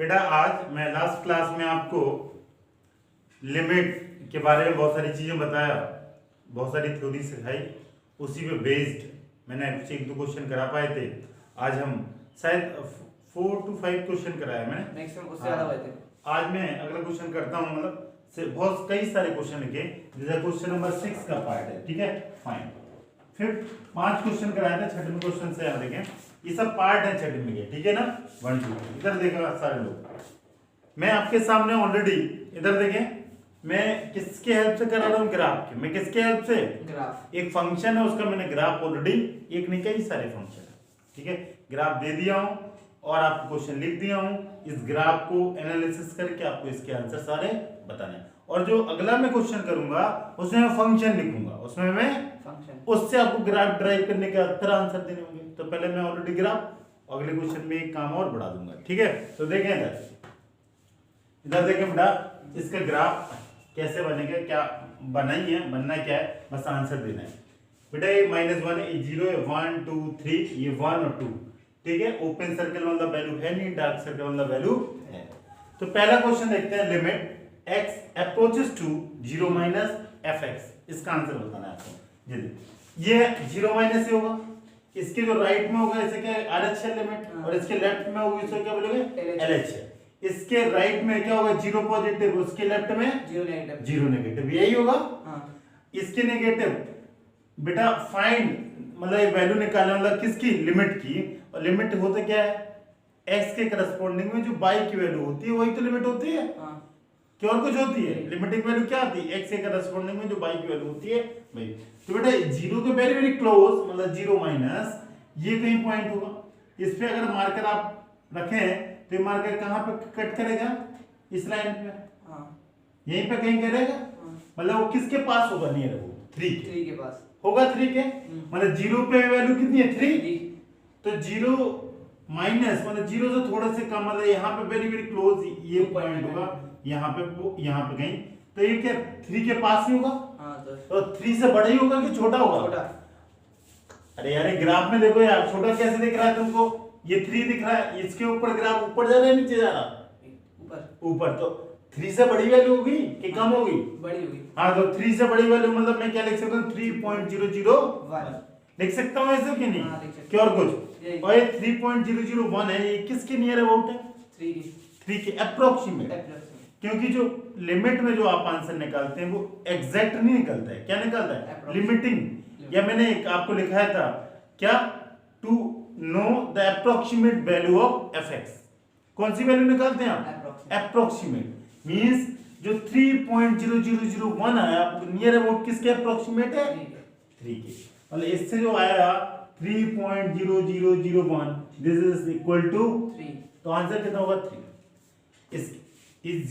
बेटा आज मैं लास्ट क्लास में आपको लिमिट के बारे में बहुत सारी चीज़ें बताया, बहुत सारी थ्योरी सिखाई, उसी पे बेस्ड मैंने कुछ एक दो क्वेश्चन करा पाए थे। आज हम शायद 4 to 5 क्वेश्चन कराए मैंने, मैक्सिमम उससे ज़्यादा हुए थे। आज मैं अगला क्वेश्चन करता हूँ, मतलब बहुत कई सारे क्वेश्चन लिखे, जैसे क्वेश्चन नंबर 6 का पार्ट है, ठीक है, फाइन। फिर 5 क्वेश्चन कराए थे, छठे क्वेश्चन से यहाँ देखें, ये सब पार्ट है छठे में, ठीक है ना, 1 2 इधर देखा सारे लोग। मैं आपके सामने ऑलरेडी इधर देखें, मैं किसके हेल्प से करा रहा हूँ, ग्राफ के। मैं किसके हेल्प से, ग्राफ, एक फंक्शन है उसका मैंने ग्राफ ऑलरेडी, एक नहीं कई सारे फंक्शन है, ठीक है, ग्राफ दे दिया हूँ और आपको क्वेश्चन लिख दिया हूँ। इस ग्राफ को एनालिसिस करके आपको इसके आंसर सारे बताने हैं। और जो अगला मैं क्वेश्चन करूंगा उसमें मैं फंक्शन लिखूंगा, उसमें मैं फंक्शन, उससे आपको ग्राफ ड्राइव करने के तरह आंसर देने होंगे। तो पहले मैं ऑलरेडी ग्राफ, अगले क्वेश्चन में एक काम और बढ़ा दूंगा, ठीक है। तो देखें इधर देखें बेटा, इसका ग्राफ कैसे बनेगा, क्या बनाई है, बनना क्या है, बस आंसर देना है बेटा। ये -1 है, 0 है, 1 2 3, ये 1 और 2, ठीक है। ओपन सर्कल मतलब वैल्यू है नहीं, डार्क सर्कल मतलब वैल्यू है। तो पहला क्वेश्चन देखते हैं, limit x approaches to 0 minus fx, इसका आंसर बताना है आपको। ये 0 माइनस से होगा, इसके जो राइट में होगा इसे क्या RH है लिमिट, और इसके लेफ्ट में होगी इसे क्या बोलोगे, LH है। इसके राइट में क्या होगा, 0 पॉजिटिव, उसके लेफ्ट में 0 नेगेटिव, यही होगा। इसके नेगेटिव बेटा फाइंड, मतलब वैल्यू निकालने, मतलब किसकी, लिमिट की। और लिमिट होता क्या है, x के करस्पॉन्डिंग में जो y की वैल्यू होती है वही तो लिमिट होती है, क्या और कुछ होती है। लिमिटिंग वैल्यू क्या आती है, x के करस्पॉन्डिंग में जो y की वैल्यू होती है भाई। तो बेटा 0 के वेरी वेरी क्लोज, मतलब 0 माइनस, ये कहीं पॉइंट होगा। इस पे अगर मार्कर आप रखें तो ये मार्कर कहाँ पे कट करेगा, इस लाइन पे, यहीं पे कहीं करेगा, मतलब वो किसके पास होगा, नियर वो 3 के पास होगा, 3 के, मतलब 0 पे वैल्यू कितनी है, 3। तो 0 माइनस मतलब 0 से थोड़ा से कम, मतलब यहाँ पे वेरी वेरी क्लोज ये पॉइंट होगा, यहाँ पे कहीं। तो ये क्या 3 के पास ही होगा, तो 3 से बड़ा ही होगा कि छोटा होगा, छोटा। अरे यार ग्राफ में देखो यार, छोटा कैसे दिख रहा है तुमको, ये 3 दिख रहा है, इसके ऊपर ग्राफ ऊपर जा रहा है नीचे जा रहा, ऊपर। तो 3 से बड़ी वैल्यू होगी कि कम होगी, बड़ी होगी। हाँ, तो 3 से बड़ी वैल्यू मतलब मैं क्या लिख सकता हूँ, 3.001 लिख सकता हूँ ऐसे कि नहीं, क्या और कुछ। और ये 3.001 है, ये किसके नियर अबाउट है, 3 के अप्रोक्सीमेट, क्योंकि जो लिमिट में जो आप आंसर निकालते हैं वो एग्जैक्ट नहीं निकलता है, क्या निकलता है, लिमिटिंग। या मैंने एक आपको लिखाया था क्या, to know the approximate value of fx, कौन सी वैल्यू निकालते हैं आप, अप्रोक्सीमेट। मींस जो 3.0001 आया नियर अबाउट किसके अप्रोक्सीमेट है, 3 के। मतलब इससे जो आया 3.0001, दिस इज इक्वल टू 3, तो आंसर कितना होगा, 3। इस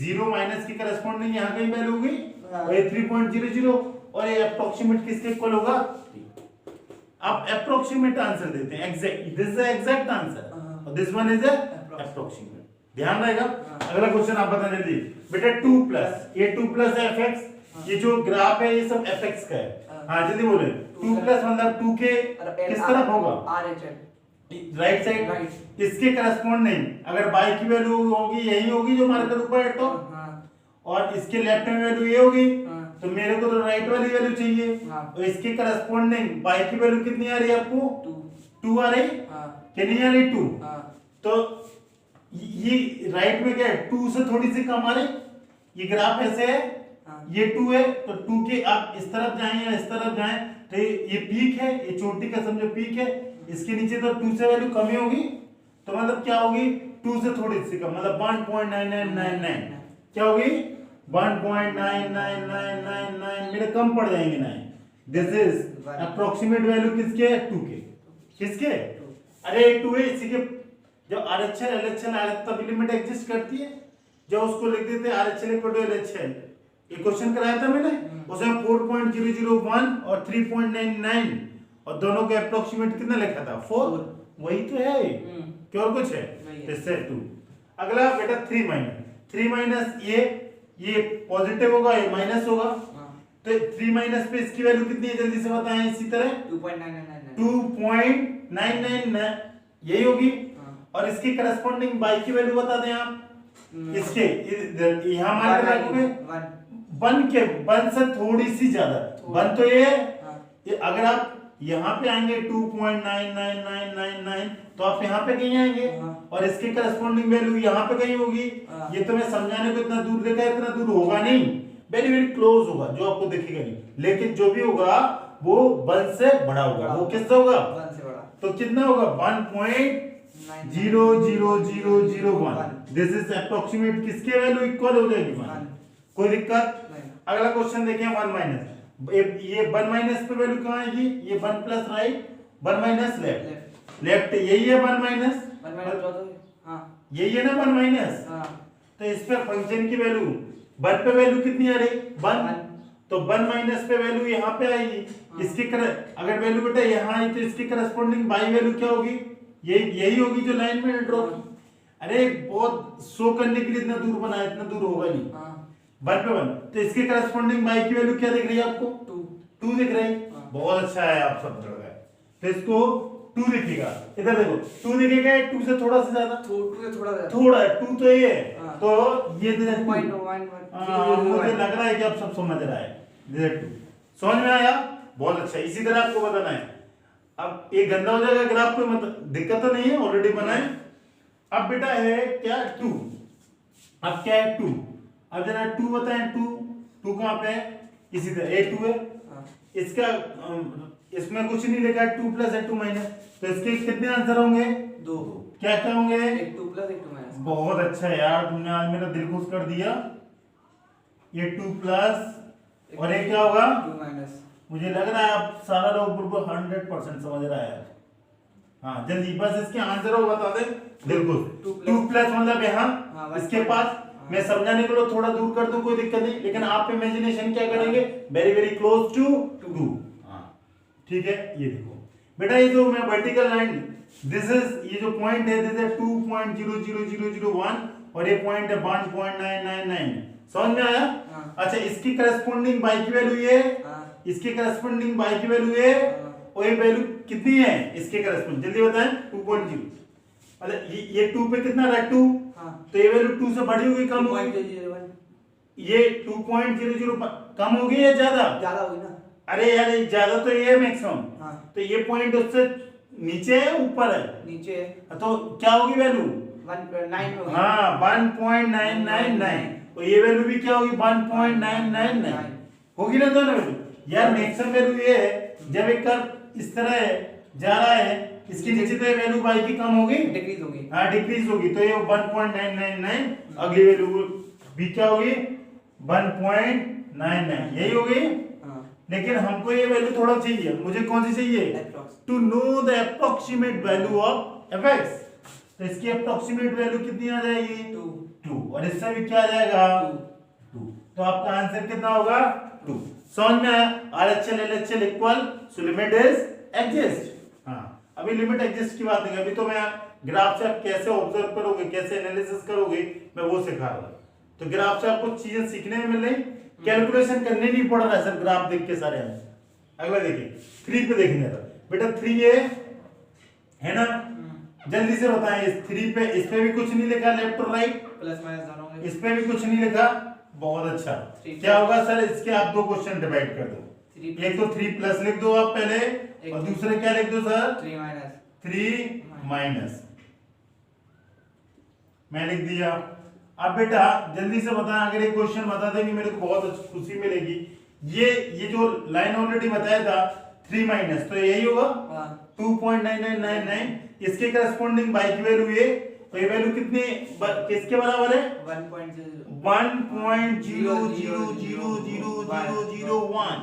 0 माइनस की करस्पॉन्डिंग यहाँ कहीं वैल्यू होगी, और ये 3.00, और ये अप्रोक्सीमेट किसके इक्वल होगा, 3। आप अप्रोक्सीमेट आंसर देते हैं, exact, this is exact answer और दिस वन इज अप्रोक्सीमेट, ध्यान रहेगा। अगला क्वेश्चन आप बता जल्दी बेटा, 2 प्लस, ये 2 प्लस fx, ये जो ग्राफ है ये सब fx का है। हाँ जल्दी बोले, 2 प्लस मतलब 2 के किस तरफ होगा, राइट साइड, इसके करस्पॉन्डिंग अगर y की वैल्यू होगी यही होगी जो मार्कर ऊपर है तो, और इसके लेफ्ट में वैल्यू ये होगी, तो मेरे को तो राइट वाली वैल्यू चाहिए। तो इसके करस्पॉन्डिंग y की वैल्यू कितनी आ रही है आपको, 2 आ रही, कि नहीं आ रही, 2। तो ये राइट में क्या है, 2 से थोड़ी सी कम आ रही, ये ग्राफ ऐसे है, ये 2 है, तो 2 के आप इस तरफ जाएं या इस तरफ जाएं, तो ये पीक है, ये चोटी का समझो पीक है, इसके नीचे तो 2 से वैल्यू कम ही होगी, तो मतलब क्या होगी, 2 से थोड़ी सी कम, मतलब 1.9999, क्या होगी, 1.99999, मेरे कम पड़ जाएंगे 9। दिस इज अप्रोक्सीमेट वैल्यू किसके, 2 के, किसके, अरे 2 है, इसी के जब RHL LHL आया तब लिमिट एग्जिस्ट करती है, जब उसको लिख देते RHL इक्वल टू LHL। ये क्वेश्चन कराया था मैंने, उसमें 4.001 और 3.99 और दोनों के अप्रोक्सीमेट कितना लिखा था, 4, वही तो है, क्या और कुछ है, इससे 2। अगला बेटा 3 माइनस, ये पॉजिटिव होगा, ये माइनस होगा, तो 3 माइनस पे इसकी वैल्यू कितनी है जल्दी से बताएं, इसी तरह 2.999 यही होगी, और इसकी करस्पॉन्डिंग y की वैल्यू बता दें आप, इसके यहाँ मान के रखोगे 1 से थोड़ी सी ज्यादा 1 तो ये अगर आप यहाँ पे आएंगे 2.99999 तो आप यहाँ पे कहीं आएंगे और इसके करस्पॉन्डिंग वैल्यू यहाँ पे कहीं होगी। ये तो मैं समझाने को इतना दूर देखा, इतना दूर होगा नहीं, वेरी वेरी क्लोज होगा जो आपको दिखेगा नहीं, लेकिन जो भी होगा वो 1 से बड़ा होगा। वो किससे होगा? 1 से बड़ा। तो कितना होगा? 1.00001। दिस इज अप्रोक्सीमेट किसके वैल्यू इक्वल हो जाएगी 1। कोई दिक्कत? अगला क्वेश्चन देखें 1 माइनस। ये 1 माइनस पे वैल्यू कहाँ आएगी? ये 1 plus right 1 minus left. Left यही है 1 माइनस, यही है ना 1 माइनस। तो इस पे फंक्शन की वैल्यू 1 पे वैल्यू कितनी आ रही? 1। तो 1 माइनस पे वैल्यू यहाँ पे आएगी। इसकी अगर वैल्यू बेटा यहाँ आई तो इसकी करस्पॉन्डिंग बाई वैल्यू क्या होगी? यही होगी जो लाइन में ड्रॉ की। अरे बहुत शो करने के लिए इतना दूर बनाया, इतना दूर होगा नहीं। 1 पे 1 तो इसके करस्पॉन्डिंग बाई की वैल्यू क्या दिख रही है आपको? 2 दिख रही है। बहुत अच्छा है, आप सब लड़ गए। तो इसको 2 दिखेगा, इधर देखो 2 दिखेगा, 2 से थोड़ा सा ज्यादा, 2 से थोड़ा 2 तो ये है। तो ये 2.1 मुझे लग रहा है कि आप सब समझ रहा है। 2 समझ में आया? बहुत अच्छा। इसी तरह आपको बताना है। अब ये गंदा हो जाएगा ग्राफ पे, मतलब दिक्कत तो नहीं है, ऑलरेडी बना है। अब बेटा है क्या 2। अब क्या है 2? अब जरा 2 बताएं। 2 कहाँ पे है? इसी तरह A2 है। इसका इसमें कुछ नहीं लिखा है 2 प्लस 2 माइनस, तो इसके कितने आंसर होंगे? 2। क्या क्या होंगे? 2 प्लस 2 माइनस। बहुत अच्छा यार, तुमने आज मेरा दिल खुश कर दिया। ये 2 प्लस और ये क्या होगा? 2 माइनस। मुझे लग रहा है आप सारा लोग बिल्कुल 100% समझ रहा है। हाँ जल्दी बस इसके आंसर हो बता दे। बिल्कुल 2 प्लस मतलब यहाँ इसके पास मैं समझाने के लिए थोड़ा दूर कर दूं, कोई दिक्कत नहीं, लेकिन आप इमेजिनेशन क्या करेंगे? Very very close to 2। ठीक है, ये देखो बेटा, ये जो मैं वर्टिकल लाइन, दिस इज ये जो पॉइंट है दिस इज 2.00001 और ये पॉइंट है 1.999। समझ में आया? अच्छा, इसकी करस्पॉन्डिंग बाई की वैल्यू ये, इसकी करस्पॉन्डिंग बाई की वैल्यू ये, और ये वैल्यू कितनी है इसके करस्पॉन्डिंग? जल्दी बताएं। 2.0 मतलब ये 2 पे कितना रहा? 2। तो ये वैल्यू 2 से बड़ी होगी कम होगी? ये 2.00 कम होगी या ज्यादा? ज्यादा होगी ना। अरे यार ज्यादा तो ये है मैक्सिमम। तो ये पॉइंट उससे नीचे है ऊपर है? नीचे है। तो क्या होगी वैल्यू? 1.9 होगी। हाँ 1.999। और ये वैल्यू भी क्या होगी? 1.999 होगी ना दोनों वैल्यू। यार मैक्सिमम वैल्यू ये है जब एक कर्व इस तरह जा रहा है, इसके नीचे तो वैल्यू बाई की कम होगी, डिक्रीज होगी। हाँ डिक्रीज होगी, तो ये 1.999 अगली वैल्यू भी क्या होगी? 1.99 यही होगी। लेकिन हमको ये वैल्यू थोड़ा चाहिए, मुझे कौन सी चाहिए? To know the approximate value of f x. तो इसकी अप्रोक्सीमेट वैल्यू कितनी आ जाएगी? 2 और इससे भी क्या आ जाएगा? 2। तो आपका आंसर कितना होगा? 2। समझ में आया? RHL LHL equal, so limit is exist. हाँ अभी लिमिट एग्जिस्ट की बात नहीं, अभी तो मैं ग्राफ से आप कैसे ऑब्जर्व करोगे, कैसे एनालिसिस करोगे, मैं वो सिखा रहा हूं। तो ग्राफ से आपको चीजें सीखने में मिल रही, कैलकुलेशन करने नहीं पड़ रहा है, सर ग्राफ देख के सारे आंसर। अगला देखिए 3 पे देखेंगे बेटा। 3 है ना, जल्दी से बताएं। इस 3 पे, इस पे भी कुछ नहीं लिखा, लेफ्ट और राइट प्लस माइनस दोनों, इस पे भी कुछ नहीं लिखा। बहुत अच्छा, क्या होगा सर? इसके आप 2 क्वेश्चन डिवाइड कर दो। एक तो 3 प्लस लिख दो आप पहले, और दूसरे क्या लिख दो सर? 3 माइनस। मैं लिख दिया। अब बेटा जल्दी से बताएं, अगर एक क्वेश्चन बता देंगे मेरे को बहुत खुशी मिलेगी। ये जो लाइन ऑलरेडी बताया था 3 माइनस, तो यही होगा 2.9999। इसके करस्पॉन्डिंग बाई की वैल्यू ये, तो ये वैल्यू कितनी किसके बराबर है? 1.0000001।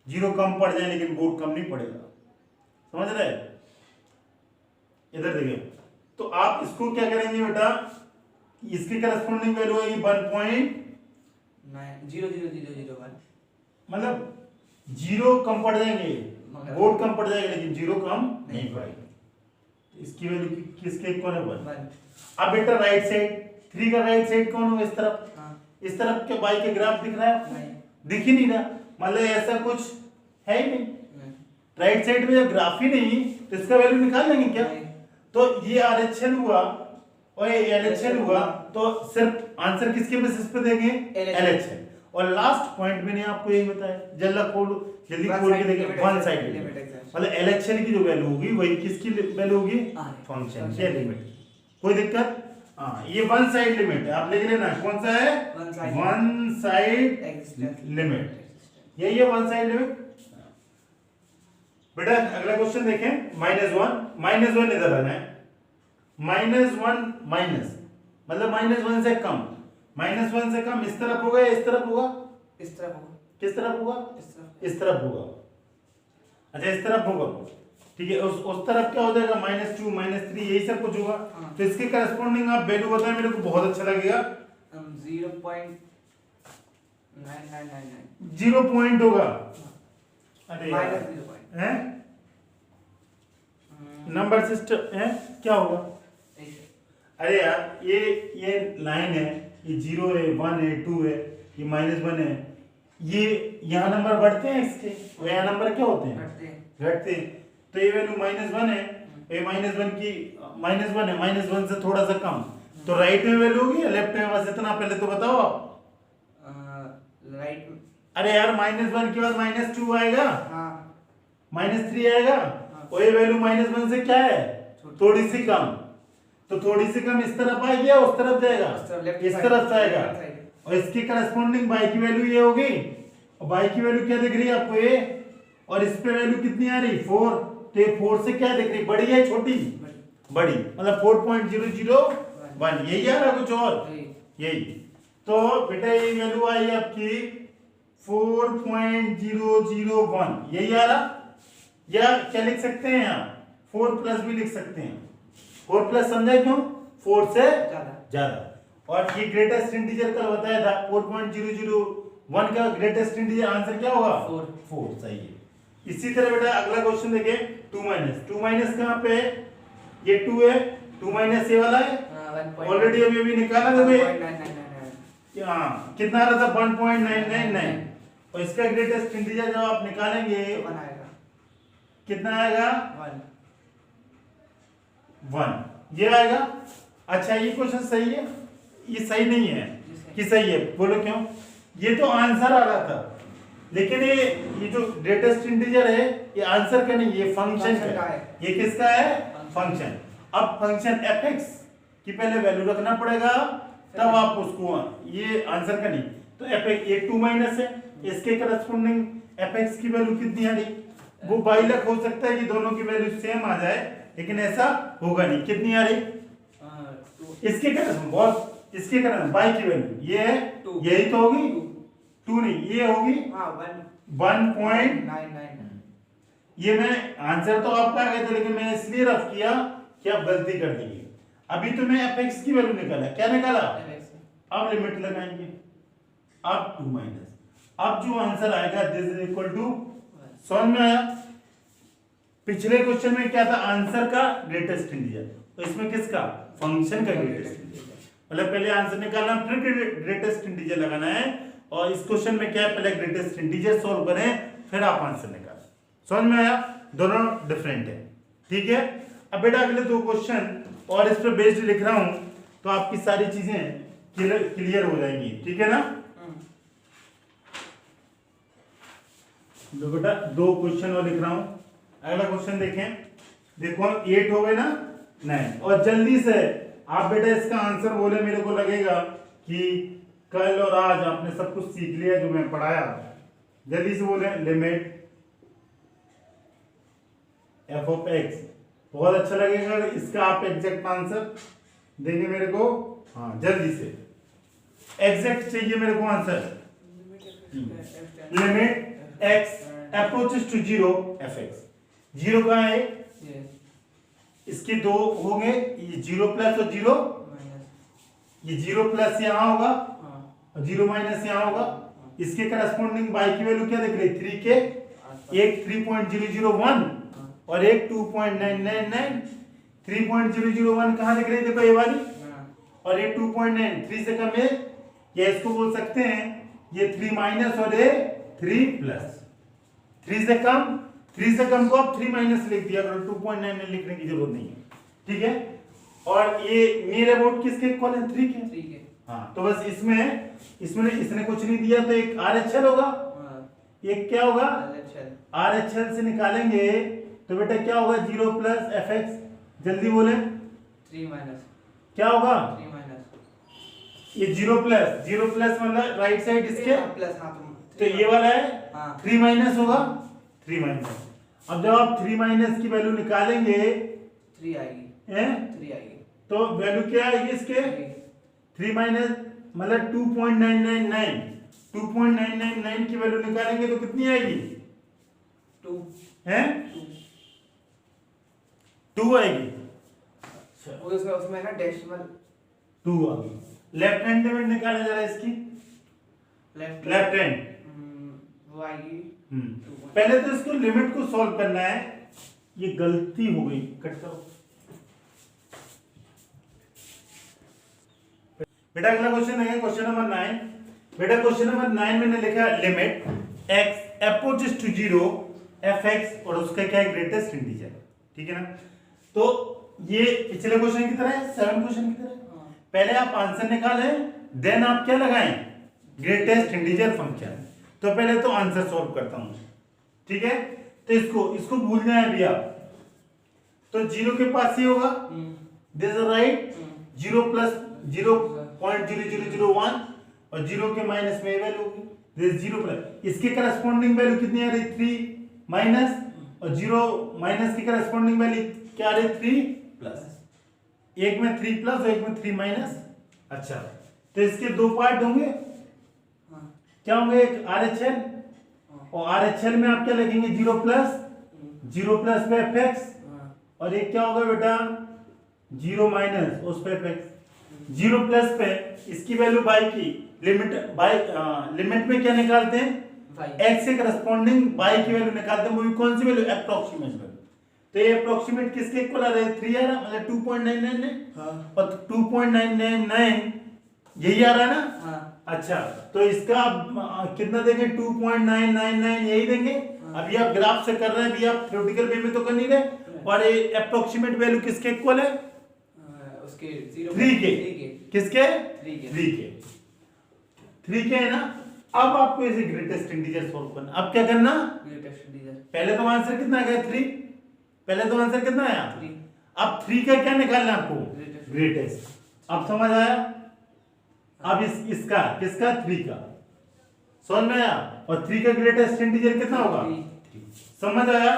जीरो कम पड़ जाए लेकिन बोर्ड कम नहीं पड़ेगा, समझ रहे? इधर देखिए, तो आप इसको क्या करेंगे बेटा? इसकी करस्पॉन्डिंग वैल्यू है 1.00001, मतलब जीरो कम पड़ जाएंगे, बोर्ड कम पड़ जाएगा लेकिन जीरो कम नहीं पड़ेगा। इसकी वैल्यू किसके इक्वल है? 1। अब बेटा राइट साइड, 3 का राइट साइड कौन होगा? इस तरफ। इस तरफ के बाई के ग्राफ दिख रहा है? दिख ही नहीं रहा, मतलब ऐसा कुछ है ही नहीं। राइट साइड में जब ग्राफ ही नहीं तो इसका वैल्यू निकाल लेंगे क्या? तो ये RHL हुआ और LHL हुआ तो सिर्फ आंसर किसके बेसिस पे देंगे? LHL। और लास्ट पॉइंट मैंने आपको यही बताया, जल्दी खोल के देखिए, वन साइड लिमिट, मतलब LHL की जो वैल्यू होगी वही किसकी वैल्यू होगी? फंक्शन की लिमिट। कोई दिक्कत? हाँ, ये वन साइड लिमिट है, आप लिख लेना कौन सा है? वन साइड लिमिट, यही है वन साइड लिमिट। बेटा अगला क्वेश्चन देखें, -1 इधर आना है, -1 माइनस मतलब -1 से कम, -1 से कम इस तरफ होगा या इस तरफ होगा? इस तरफ होगा। किस तरफ होगा? इस तरफ होगा। अच्छा इस तरफ होगा, ठीक है। उस तरफ क्या हो जाएगा? -2 -3 यही सब कुछ होगा। तो इसके करस्पॉन्डिंग आप वैल्यू बताएं, मेरे को बहुत अच्छा लगेगा। 0.9999 0 पॉइंट होगा। अरे हैं नंबर सिस्टम है क्या होगा? अरे यार ये लाइन है, ये 0 है, 1 है, 2 है, ये -1 है, ये यहाँ नंबर बढ़ते हैं इसके, और यहाँ नंबर क्या होते हैं? घटते हैं। तो ये वैल्यू -1 है, ये -1 की -1 है, -1 से थोड़ा सा कम, तो राइट में वैल्यू होगी या लेफ्ट में? बस इतना पहले तो बताओ आप। राइट। अरे यार -1 के बाद -2 आएगा, हाँ। -3 आएगा, और ये वैल्यू -1 से क्या है? थोड़ी सी कम, तो थोड़ी सी कम इस तरफ आएगी या उस तरफ जाएगा? इस तरफ से आएगा। और इसकी करस्पॉन्डिंग बाई की वैल्यू ये होगी, और बाई की वैल्यू क्या दिख रही है आपको? ये, और इस पे वैल्यू कितनी आ रही? 4। तो ये 4 से क्या दिख रही? बड़ी है छोटी? बड़ी, मतलब 4.001, यही आ रहा कुछ और? यही। तो बेटा ये वैल्यू आई आपकी 4.001, यही आ रहा। या क्या लिख सकते हैं यहाँ? 4+ भी लिख सकते हैं। 4+ समझा क्यों? 4 से ज्यादा। और ये ग्रेटेस्ट इंटीजर कल बताया था, 4.001 का ग्रेटेस्ट इंटीजर आंसर क्या होगा? 4। सही है। इसी तरह बेटा अगला क्वेश्चन देखिए, 2 माइनस कहाँ पे है? ये 2 है, 2 माइनस ये वाला है, ऑलरेडी अभी निकाला था कितना आ रहा था? 1.999। और इसका ग्रेटेस्ट इंटीजर जब आप निकालेंगे कितना आएगा? 1 ये आएगा। अच्छा ये क्वेश्चन सही है? ये सही नहीं है कि सही है? बोलो क्यों? ये तो आंसर आ रहा था, लेकिन ये जो ग्रेटेस्ट इंटीजर है ये आंसर का नहीं, ये फंक्शन का है। ये किसका है? फंक्शन। अब फंक्शन fx की पहले वैल्यू रखना पड़ेगा, तब आप उसको, ये आंसर का नहीं। तो fx ये 2 माइनस है, इसके करस्पॉन्डिंग fx की वैल्यू कितनी आ रही? वो बाइलक हो सकता है कि दोनों की वैल्यू सेम आ जाए, लेकिन ऐसा होगा नहीं। कितनी आ रही? इसके करस्पॉन्डिंग बहुत, इसके करस्पॉन्डिंग बाई की वैल्यू ये है, यही तो होगी 2 नहीं, ये होगी 1.99। ये मैं आंसर तो आपका आ गया था, लेकिन मैंने इसलिए रफ किया कि आप गलती कर देंगे। अभी तो मैं fx की वैल्यू निकाला, क्या निकाला? अब लिमिट लगाएंगे, अब 2 माइनस, अब जो आंसर आएगा दिस इज इक्वल टू, समझ में आया? पिछले क्वेश्चन में क्या था? आंसर का ग्रेटेस्ट इंटीजर, तो इसमें किसका? फंक्शन का ग्रेटेस्ट इंटीजर। मतलब पहले आंसर निकालना फिर ग्रेटेस्ट इंटीजर लगाना है, और इस क्वेश्चन में क्या है? पहले ग्रेटेस्ट इंटीजर सॉल्व करें, फिर आप आंसर निकालें। समझ में आया? दोनों डिफरेंट है, ठीक है। अब बेटा अगले 2 क्वेश्चन और इस पर बेस्ड लिख रहा हूं, तो आपकी सारी चीजें क्लियर हो जाएंगी, ठीक है ना? तो बेटा 2 क्वेश्चन और लिख रहा हूं। अगला क्वेश्चन देखें, देखो 8 हो गए ना, 9। और जल्दी से आप बेटा इसका आंसर बोले, मेरे को लगेगा कि कल और आज आपने सब कुछ सीख लिया जो मैं पढ़ाया। जल्दी से बोले, लिमिट f ऑफ x, बहुत अच्छा लगेगा इसका आप एग्जैक्ट आंसर देंगे मेरे को। हाँ जल्दी से एग्जैक्ट चाहिए मेरे को answer. Limit x approaches to 0 fx, 0 कहाँ है? इसके 2 होंगे, ये 0 प्लस और 0, ये 0 प्लस यहाँ होगा और 0 माइनस यहाँ होगा। इसके करस्पॉन्डिंग बाई की वैल्यू क्या दिख रही? 3 के, एक 3.001 और एक 2.999। 3.001 कहाँ दिख रही? देखो ये वाली, और ये 2.9, 3 से कम है, या इसको बोल सकते हैं ये 3 माइनस और ये 3 प्लस। 3 से कम को आप 3 माइनस लिख दिया करो, 2.9 लिखने की जरूरत नहीं है, ठीक है। और ये नियर अबाउट किसके इक्वल है? 3 के। ठीक है। हाँ तो बस इसमें इसने कुछ नहीं दिया तो एक RHL होगा, एक क्या होगा RHL से निकालेंगे तो बेटा क्या होगा 0 प्लस fx, जल्दी बोले 3 माइनस क्या होगा 3 माइनस ये 0 प्लस मतलब राइट साइड इसके प्लस। हाँ तो ये वाला है हाँ 3 माइनस होगा 3 माइनस। अब जब आप 3 माइनस की वैल्यू निकालेंगे 3 आएगी, हैं 3 आएगी, तो वैल्यू क्या आएगी इसके 3 माइनस मतलब 2.999 की वैल्यू निकालेंगे तो कितनी आएगी 2 हैं 2 आएगी। उसमें ना डेसिमल 2 आ गई। लेफ्ट हैंड लिमिट निकालें जरा इसकी लेफ्ट हैंड वो आएगी पहले तो इसको लिमिट को सॉल्व करना है। ये गलती हो गई, कट करो बेटा। अगला क्वेश्चन है क्वेश्चन नंबर 9। बेटा क्वेश्चन नंबर 9 मैंने लिखा limit x approaches to 0 fx और उसका क्या है ग्रेटेस्ट इंटीजर, ठीक है ना। तो ये पिछले क्वेश्चन की तरह है, 7 क्वेश्चन की तरह है। पहले आप आंसर निकालें देन आप क्या लगाएं ग्रेटेस्ट इंटीजर फंक्शन। तो पहले तो आंसर सॉल्व करता हूं, ठीक है। तो इसको भूल जाए अभी आप। तो 0 के पास ही होगा दिस इज राइट 0 प्लस 0.0001 और 0 के माइनस में वैल्यू होगी दिस 0 प्लस। इसके करस्पॉन्डिंग वैल्यू कितनी आ रही 3 माइनस और 0 माइनस की करस्पॉन्डिंग वैल्यू क्या आ रही 3 प्लस। एक में 3 प्लस और एक में 3 माइनस। अच्छा तो इसके दो पार्ट होंगे क्या होंगे एक RHL और RHL में आप क्या लिखेंगे 0 प्लस पे fx और एक क्या होगा बेटा 0 माइनस उस पे fx। 0 प्लस पे इसकी वैल्यू बाई की लिमिट में क्या निकालते हैं x से करस्पॉन्डिंग बाई की वैल्यू निकालते हैं। वो भी कौन सी वैल्यू अप्रोक्सीमेट वैल्यू। तो ये अप्रोक्सीमेट किसके इक्वल आ रहा है 3 आ रहा मतलब 2.999 और 2.999 यही आ रहा है ना। अच्छा तो इसका कितना देंगे 2.999 यही देंगे। अभी आप ग्राफ से कर रहे हैं, अभी आप थ्योरेटिकल वे में तो कर नहीं रहे। और ये अप्रोक्सीमेट वैल्यू किसके इक्वल है उसके 3 के किसके 3 के है ना। अब आपको इसे ग्रेटेस्ट इंटीजर सॉल्व करना। अब क्या करना ग्रेटेस्ट इंटीजर पहले तो आंसर कितना आ गया 3 पहले तो आंसर कितना आया 3। अब 3 का क्या निकालना आपको ग्रेटेस्ट। अब समझ आया। अब इसका किसका 3 का समझ में आया और 3 का ग्रेटेस्ट इंटीजर कितना होगा 3। समझ आया।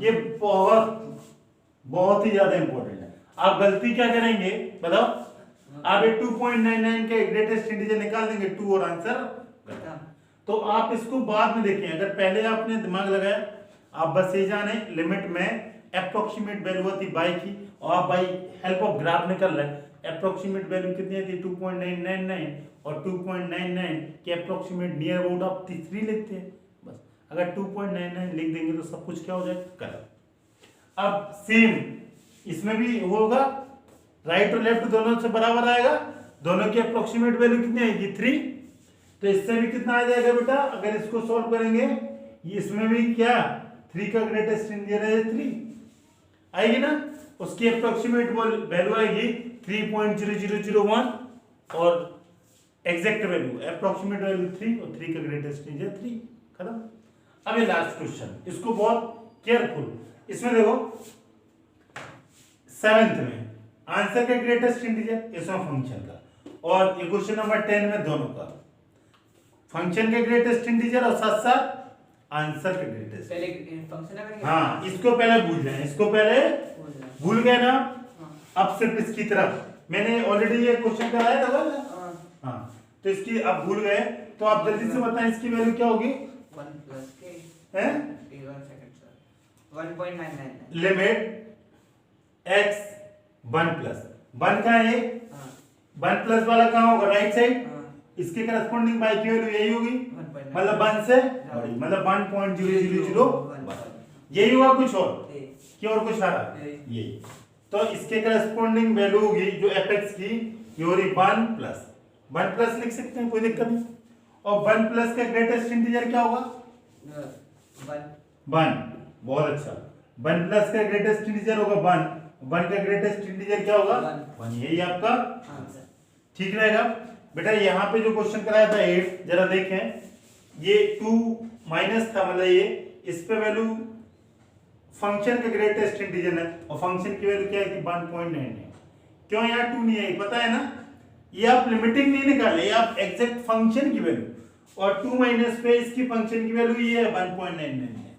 ये बहुत ही ज्यादा इंपॉर्टेंट है। आप गलती क्या करेंगे बताओ आप ये 2.99 के ग्रेटेस्ट इंटीजर निकाल देंगे 2 और आंसर तो आप इसको बाद में देखें। अगर पहले आपने दिमाग लगाया आप बस ये जाने लिमिट में अप्रोक्सीमेट वैल्यू होती बाई की और आप बाई हेल्प ऑफ ग्राफ निकल रहे हैं। अप्रोक्सीमेट वैल्यू कितनी आती 2.999 और 2.99 के अप्रोक्सीमेट नियर अबाउट आप 3 लिखते हैं बस। अगर 2.99 लिख देंगे तो सब कुछ क्या हो जाएगा करेक्ट। अब सेम इसमें भी होगा राइट और लेफ्ट दोनों से बराबर आएगा। दोनों की अप्रोक्सीमेट वैल्यू कितनी आएगी 3। तो इससे भी कितना आ जाएगा बेटा अगर इसको सॉल्व करेंगे इसमें भी क्या 3 का ग्रेटेस्ट इंटीजर है 3 आएगी ना। उसकी अप्रोक्सीमेट वैल्यू आएगी 3.0001 और एग्जैक्ट वैल्यू अप्रोक्सीमेट वैल्यू 3 और 3 का ग्रेटेस्ट इंटीजर 3 खत्म। अब ये लास्ट क्वेश्चन इसको बहुत केयरफुल इसमें देखो 7th में आंसर का ग्रेटेस्ट इंटीजर इसमें फंक्शन का और ये क्वेश्चन नंबर 10 में दोनों का फंक्शन के ग्रेटेस्ट इंटीजर और साथ साथ आंसर के ग्रेटेस्ट पहले फंक्शन करेंगे। हाँ इसको पहले भूल जाए इसको पहले भूल गए ना। अब सिर्फ इसकी तरफ मैंने ऑलरेडी ये क्वेश्चन कराया था ना। हाँ तो इसकी अब भूल गए तो आप जल्दी से बताएं इसकी वैल्यू क्या होगी 1 प्लस के हैं 1 second sir 1.999 limit x 1 plus 1 का है 1 प्लस वाला कहाँ होगा राइट साइड इसके करस्पॉन्डिंग बाई की वैल्यू यही होगी मतलब 1 से बड़ी मतलब 1.0001 यही होगा कुछ और क्या और कुछ आ रहा यही। तो इसके करस्पॉन्डिंग वैल्यू होगी जो fx की ये हो रही 1 प्लस लिख सकते हैं कोई दिक्कत नहीं। और 1 प्लस का ग्रेटेस्ट इंटीजर क्या होगा 1 बहुत अच्छा 1 प्लस का ग्रेटेस्ट इंटीजर होगा 1 1 का ग्रेटेस्ट इंटीजर क्या होगा? 1। यही आपका आंसर। ठीक रहेगा बेटा। यहाँ पे जो क्वेश्चन कराया था 8, जरा देखें, ये 2 माइनस था, मतलब ये इस पे वैल्यू फंक्शन का ग्रेटेस्ट इंटीजर है और फंक्शन की वैल्यू क्या है कि 1.9 है। क्यों यहाँ 2 नहीं है पता है ना? ये आप लिमिटिंग नहीं निकाले, ये आप एग्जैक्ट फंक्शन की वैल्यू, और 2 माइनस पे इसकी फंक्शन की वैल्यू ये है 1.99 है।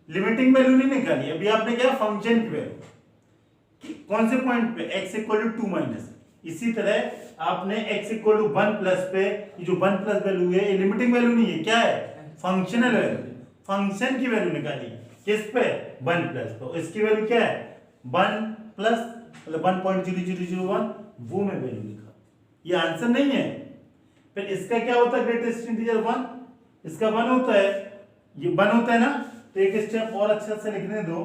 लिमिटिंग वैल्यू नहीं निकाली, अभी आपने क्या फंक्शन की वैल्यू कौन से पॉइंट पे x इक्वल टू 2 माइनस। इसी तरह आपने x इक्वल टू 1 प्लस पे ये जो 1 प्लस वैल्यू है ये लिमिटिंग वैल्यू नहीं है, क्या है? फंक्शनल वैल्यू, फंक्शन की वैल्यू निकाली किस पे? 1 प्लस पे। इसकी वैल्यू क्या है? 1 प्लस मतलब 1.0001, वो मैं वैल्यू लिखा, ये आंसर नहीं है। फिर इसका क्या होता है ग्रेटेस्ट इंटीजर? 1। इसका 1 होता है, ये 1 होता है ना। तो एक स्टेप और अच्छे से लिखने दो,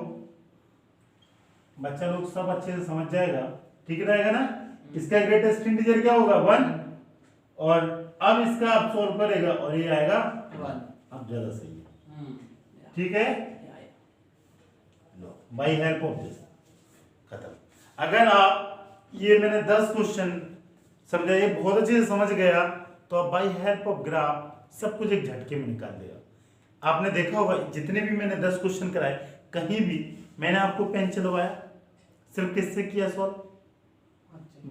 बच्चा लोग सब अच्छे से समझ जाएगा, ठीक रहेगा ना? इसका ग्रेटेस्ट इंटीजर क्या होगा? 1। और अब इसका आप सोल्व करेगा और ये आएगा 1। अब ज्यादा सही है, ठीक है? लो बाय हेल्प ऑफ दिस खत्म। अगर आप ये मैंने 10 क्वेश्चन समझा, ये बहुत अच्छे से समझ गया, तो आप बाय हेल्प ऑफ ग्राफ सब कुछ एक झटके में निकाल देगा। आपने देखा होगा जितने भी मैंने 10 क्वेश्चन कराए, कहीं भी मैंने आपको पेन चलवाया, सिर्फ किससे किया सॉल्व?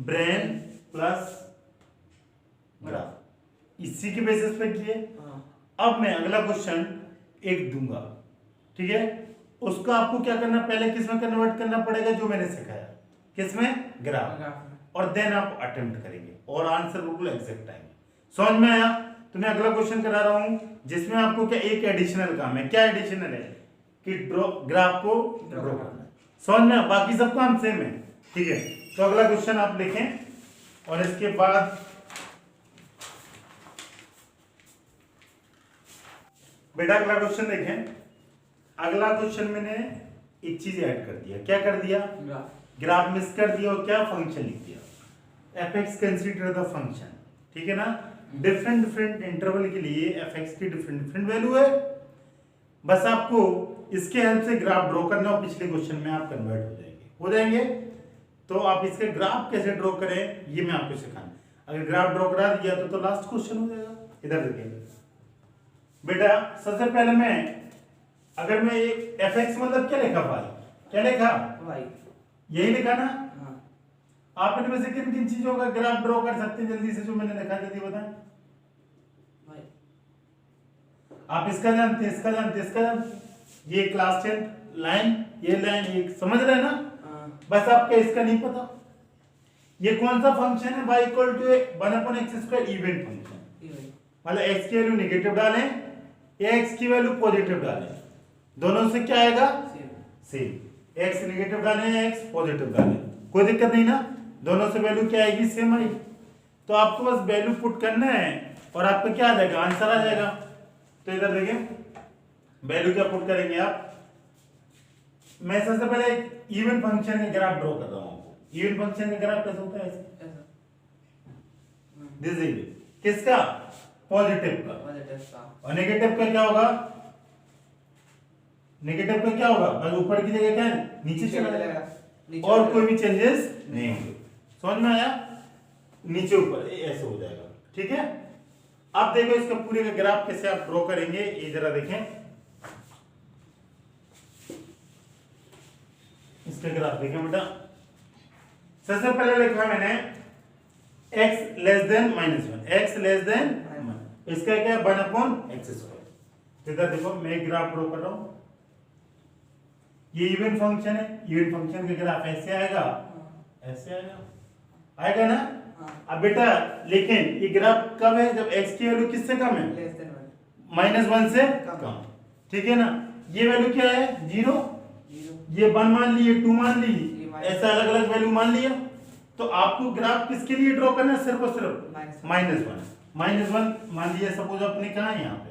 ब्रेन प्लस ग्राफ, इसी के बेसिस पे किए। अब मैं अगला क्वेश्चन एक दूंगा, ठीक है? उसका आपको क्या करना, पहले किसमें कन्वर्ट करना पड़ेगा? जो मैंने सिखाया, किसमें? ग्राफ। और देन आप अटेम्प्ट करेंगे और आंसर बिल्कुल एग्जैक्ट आएंगे। समझ में आया? तो मैं अगला क्वेश्चन करा रहा हूं जिसमें आपको क्या एक एडिशनल काम है। क्या एडिशनल है? कि ग्राफ को ड्रॉ करना है। समझ में? बाकी सब काम सेम है, ठीक है? तो अगला क्वेश्चन आप लिखें और इसके बाद बेटा अगला क्वेश्चन देखें। अगला क्वेश्चन मैंने एक चीज ऐड कर दिया। क्या कर दिया? ग्राफ मिस कर दिया और क्या फंक्शन लिख दिया। fx कंसीडर द फंक्शन, ठीक है ना? डिफरेंट डिफरेंट इंटरवल के लिए fx की डिफरेंट डिफरेंट वैल्यू है। बस आपको इसके हेल्प से ग्राफ ड्रॉ करना और पिछले क्वेश्चन में आप कन्वर्ट हो जाएंगे। तो आप इसके ग्राफ कैसे ड्रॉ करें ये मैं आपको सिखाऊंगा। अगर ग्राफ ड्रॉ करा दिया तो लास्ट क्वेश्चन हो जाएगा। इधर देखिए बेटा, सबसे पहले मैं अगर मैं ये fx मतलब क्या लिखा भाई? क्या लिखा? यही लिखा ना? आप इनमें से किन किन चीजों का ग्राफ ड्रॉ कर सकते हैं जल्दी से, जो मैंने लिखा जल्दी बताएं। आप इसका जानते हैं, इसका जानते हैं, इसका जानते हैं। ये क्लास 10 लाइन, ये लाइन, ये समझ रहे हैं ना? बस आपको इसका नहीं पता। ये कौन सा फंक्शन है? y equal to 1/x² even function. मतलब x की वैल्यू नेगेटिव डालें या x की वैल्यू पॉजिटिव डालें, दोनों से क्या आएगा? सेम। x नेगेटिव डालें या x पॉजिटिव डालें, कोई दिक्कत नहीं ना? दोनों से वैल्यू क्या आएगी? सेम आएगी। तो आपको बस वैल्यू पुट करना है और आपका क्या आ जाएगा? आंसर आ जाएगा। तो इधर देखिए वैल्यू क्या पुट करेंगे आप। मैं सबसे पहले एक इवन फंक्शन का ग्राफ ड्रॉ कर रहा हूं आपको। इवन फंक्शन का ग्राफ कैसे होता है? ऐसे दिस इज किसका? पॉजिटिव का। और नेगेटिव का क्या होगा? नेगेटिव का क्या होगा? बस ऊपर की जगह क्या है? नीचे चला जाएगा और कोई भी चेंजेस नहीं होंगे। समझ में आया? नीचे ऊपर ऐसे हो जाएगा, ठीक है? अब देखो इसका पूरे का ग्राफ कैसे आप ड्रॉ करेंगे, ये जरा देखें। इसका ग्राफ देखें बेटा। सबसे पहले लिखा मैंने x less then -1, x less then, इसका क्या है? 1/x²। इधर देखो मैं एक ग्राफ ड्रॉ कर रहा हूं। ये इवन फंक्शन है, इवन फंक्शन का ग्राफ ऐसे आएगा, ऐसे आएगा ना? अब बेटा लेकिन ये ग्राफ कब है? जब x की वैल्यू किससे कम है? -1 से कम, ठीक है ना? ये वैल्यू क्या है? 0। ये 1 मान ली, ये 2 मान ली, ऐसा अलग अलग वैल्यू मान लिया। तो आपको ग्राफ किसके लिए ड्रॉ करना है? सिर्फ और सिर्फ -1 मान लिया। सपोज आपने कहा है यहाँ पे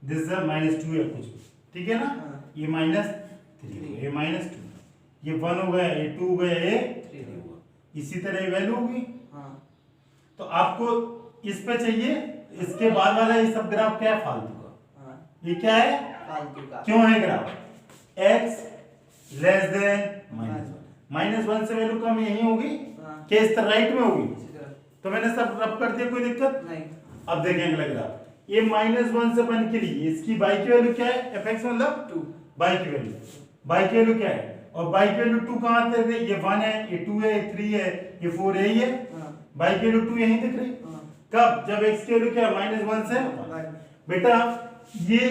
दिस इज -2 या कुछ, ठीक है ना? ये -3, ये -2, ये 1 हो गया, ये 2 हो गया, ये 3 हो गया। इसी तरह ये वैल्यू होगी। तो आपको इस पे चाहिए, इसके बाद वाला ये सब ग्राफ क्या है? फालतू का। ये क्या है? फालतू का। क्यों है ग्राफ? x less then -1। -1 से वैल्यू कम यही होगी हाँ। कि इस तरह राइट में होगी, इसी तरह तो मैंने सब रब कर दिया, कोई दिक्कत। नहीं। अब देखें अगला ग्राफ, ये -1 से 1 के लिए इसकी y की वैल्यू क्या है, fx मतलब 2 y की वैल्यू, y की वैल्यू क्या है, और y की वैल्यू 2 कहां से है, ये 1 है, ये 2 है, ये 3 है, ये 4 है, ये हाँ y की वैल्यू 2 यहीं दिख रही। हाँ कब, जब x की वैल्यू क्या है, -1 से 1। बेटा ये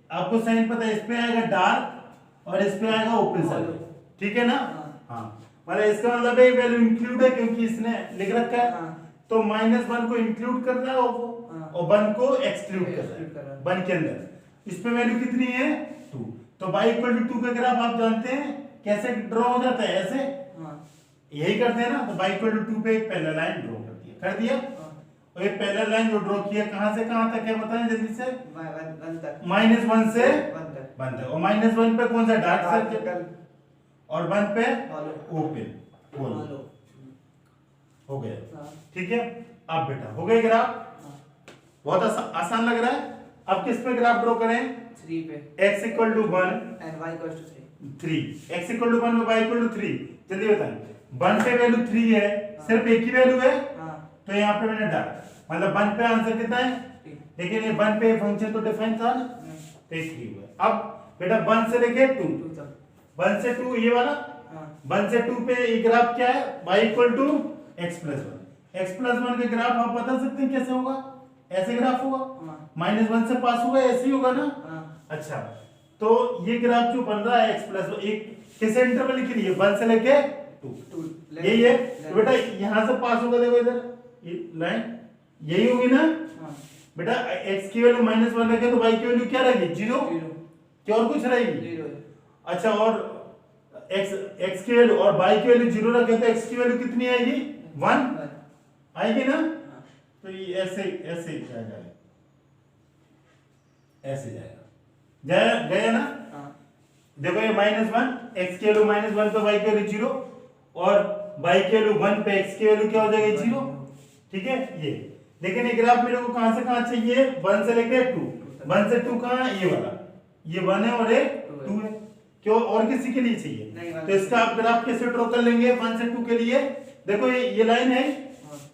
आपको साइन पता है, इस पे आएगा डार्क और इस पे आएगा ओपन सर्कल, ठीक है ना। हाँ मतलब इसका मतलब ये वैल्यू इंक्लूड है क्योंकि इसने लिख रखा है, हाँ। तो -1 को इंक्लूड कर रहा है वो, हाँ। और 1 को एक्सक्लूड कर Exclude कर रहा रहा है है। 1 के अंदर। इस पे वैल्यू कितनी है, 2। तो y = 2 का ग्राफ आप जानते हैं कैसे ड्रॉ हो जाता है, ऐसे हाँ यही करते हैं ना। तो y = 2 पे एक पहला लाइन ड्रॉ कर दिया, हाँ। और ये पहला लाइन जो ड्रॉ किया कहां से कहां तक है बताएं जल्दी से, 1 तक -1 से 1 तक 1 तक, और -1 पे कौन सा डार्क सर्कल, सर्कल और 1 पे Hollow। Open whole Hollow। हो गया, हाँ ठीक है। अब बेटा हो गए ग्राफ, हाँ। बहुत आसान लग रहा है। अब किस पे ग्राफ ड्रॉ करें, 3 पे x = 1 and y = 3 3, x = 1 y = 3, जल्दी बताएं। 1 पे वैल्यू 3 है, सिर्फ एक ही वैल्यू है, हाँ तो यहाँ पे मैंने डाला, मतलब 1 पे आंसर कितना है, लेकिन ये 1 पे फंक्शन तो डिफाइन था ना, तो ये 3 हुआ। अब बेटा 1 से लेके 2 2 तक 1 से 2 ये वाला, हाँ 1 से 2 पे ये ग्राफ क्या है, y = x + 1। x + 1 का ग्राफ आप बता सकते हैं कैसे होगा, ऐसे ग्राफ होगा, हाँ -1 से पास होगा, ऐसे ही होगा ना। हाँ अच्छा, तो ये ग्राफ जो बन रहा है x + 1 एक किस इंटरवल के लिए, 1 से लेके 2, 2 यही है। तो बेटा यहाँ से पास होगा, देखो इधर ये लाइन यही होगी ना। हाँ बेटा x की वैल्यू -1 रखे तो y की वैल्यू क्या रहेगी, 0, 0 क्या और कुछ रहेगी। 0 अच्छा, और x की वैल्यू और y की वैल्यू 0 रखे तो x की वैल्यू कितनी आएगी, 1 आएगी ना। तो ये ऐसे ऐसे जाएगा, ऐसे जाएगा, गया ना। हाँ देखो ये -1, x की वैल्यू -1 पे y की वैल्यू 0, और y की वैल्यू 1 पे x की वैल्यू क्या हो जाएगी, 0, ठीक है ये। लेकिन ये ग्राफ मेरे को कहां से कहां चाहिए, 1 से लेके 2, 1 से 2 कहां है, ये वाला, ये 1 है और ये 2 है, क्यों और किसी के लिए चाहिए। नहीं, तो इसका आप ग्राफ कैसे ड्रॉ कर लेंगे 1 से 2 के लिए, देखो ये लाइन है,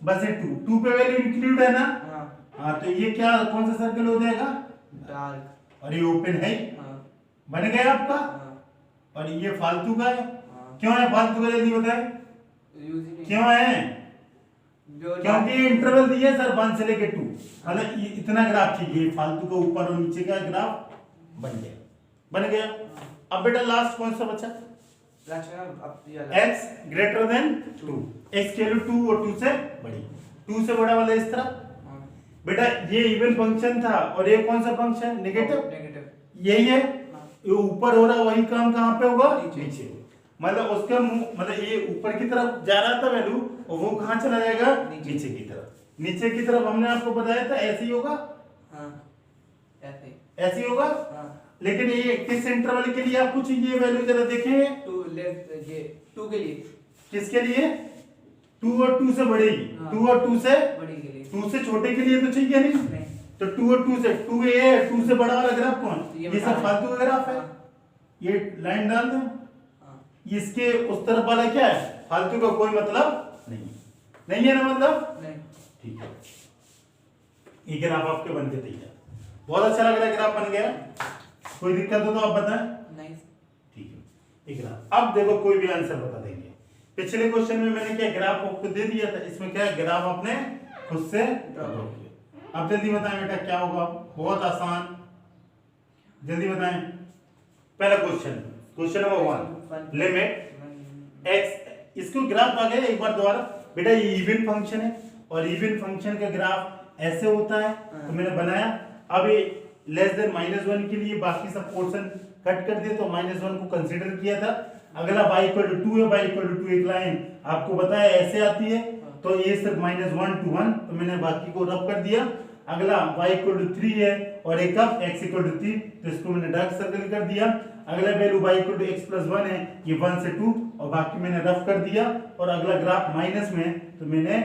बस ये 2 पे वैल्यू इंक्लूड है ना। हाँ हाँ, तो ये क्या कौन सा सर्कल हो जाएगा, डार्क और ये ओपन है, हाँ बन गया आपका। हाँ और ये फालतू का है, हाँ क्यों है फालतू का, जल्दी बताए यूज ही नहीं क्यों है, जो क्योंकि इंटरवल दिया है सर 1 से लेके 2, मतलब इतना ग्राफ चाहिए, फालतू का ऊपर और नीचे का ग्राफ बन गया। अब बेटा लास्ट कौन सा बचा, लक्षण अब ये वाला x > 2, x की वैल्यू 2 और 2 से बड़ी, 2 से बड़ा वाला इस तरह। हाँ बेटा ये इवन फंक्शन था, और ये कौन सा फंक्शन, नेगेटिव, नेगेटिव यही है। हाँ ये ऊपर हो रहा वही काम कहां पे होगा, नीचे। नीचे। मतलब उसका मुंह, मतलब ये ऊपर की तरफ जा रहा था वैल्यू, और वो कहां चला जाएगा, नीचे की तरफ। नीचे की तरफ हमने आपको बताया था ऐसे ही होगा, हाँ ऐसे ऐसे ही होगा। हाँ लेकिन ये किस इंटरवल के लिए आपको चाहिए वैल्यू, जरा देखें 2 लेस ये 2 के लिए, किसके लिए, 2 और 2 से बड़ी, हाँ। 2 और 2 से, बड़ी के लिए 2 से छोटे के लिए तो चाहिए नहीं। नहीं तो 2 और 2 से, 2 ये है, 2 से बड़ा वाला ग्राफ कौन, ये ये सब फालतू का ग्राफ है। हाँ। ये लाइन डाल दें, हाँ इसके उस तरफ वाला क्या है, फालतू का कोई मतलब नहीं है ना, मतलब नहीं ठीक है। ये ग्राफ आपके बन के तैयार, बहुत अच्छा लग रहा है, ग्राफ बन गया। कोई दिक्कत हो तो आप बताएं, नहीं ठीक है। ये ग्राफ, अब देखो कोई भी आंसर बता देंगे। पिछले क्वेश्चन में मैंने क्या ग्राफ आपको दे दिया था, इसमें क्या है, ग्राफ आपने खुद से ड्रॉ किया। अब जल्दी बताएं बेटा क्या होगा, बहुत आसान, जल्दी बताएं। पहला क्वेश्चन नंबर 1, लिमिट x, इसको ग्राफ आ गया एक बार दोबारा। बेटा ये इवन फंक्शन है, और इवन फंक्शन का ग्राफ ऐसे होता है, तो मैंने बनाया। अब ये <(-1) के लिए बाकी सब पोर्शन कट कर दिए, तो -1 को कंसीडर किया था। अगला y = 2 है, y = 2 एक लाइन आपको बताया ऐसे आती है, तो ये सिर्फ -1 to 1, तो मैंने बाकी को रब कर दिया। अगला y = 3 है, और एक कब x = 3, तो इसको मैंने डार्क सर्कल कर दिया। अगला वैल्यू y = x + 1 है, ये 1 से 2, और बाकी मैंने रफ कर दिया। और अगला ग्राफ माइनस में, तो मैंने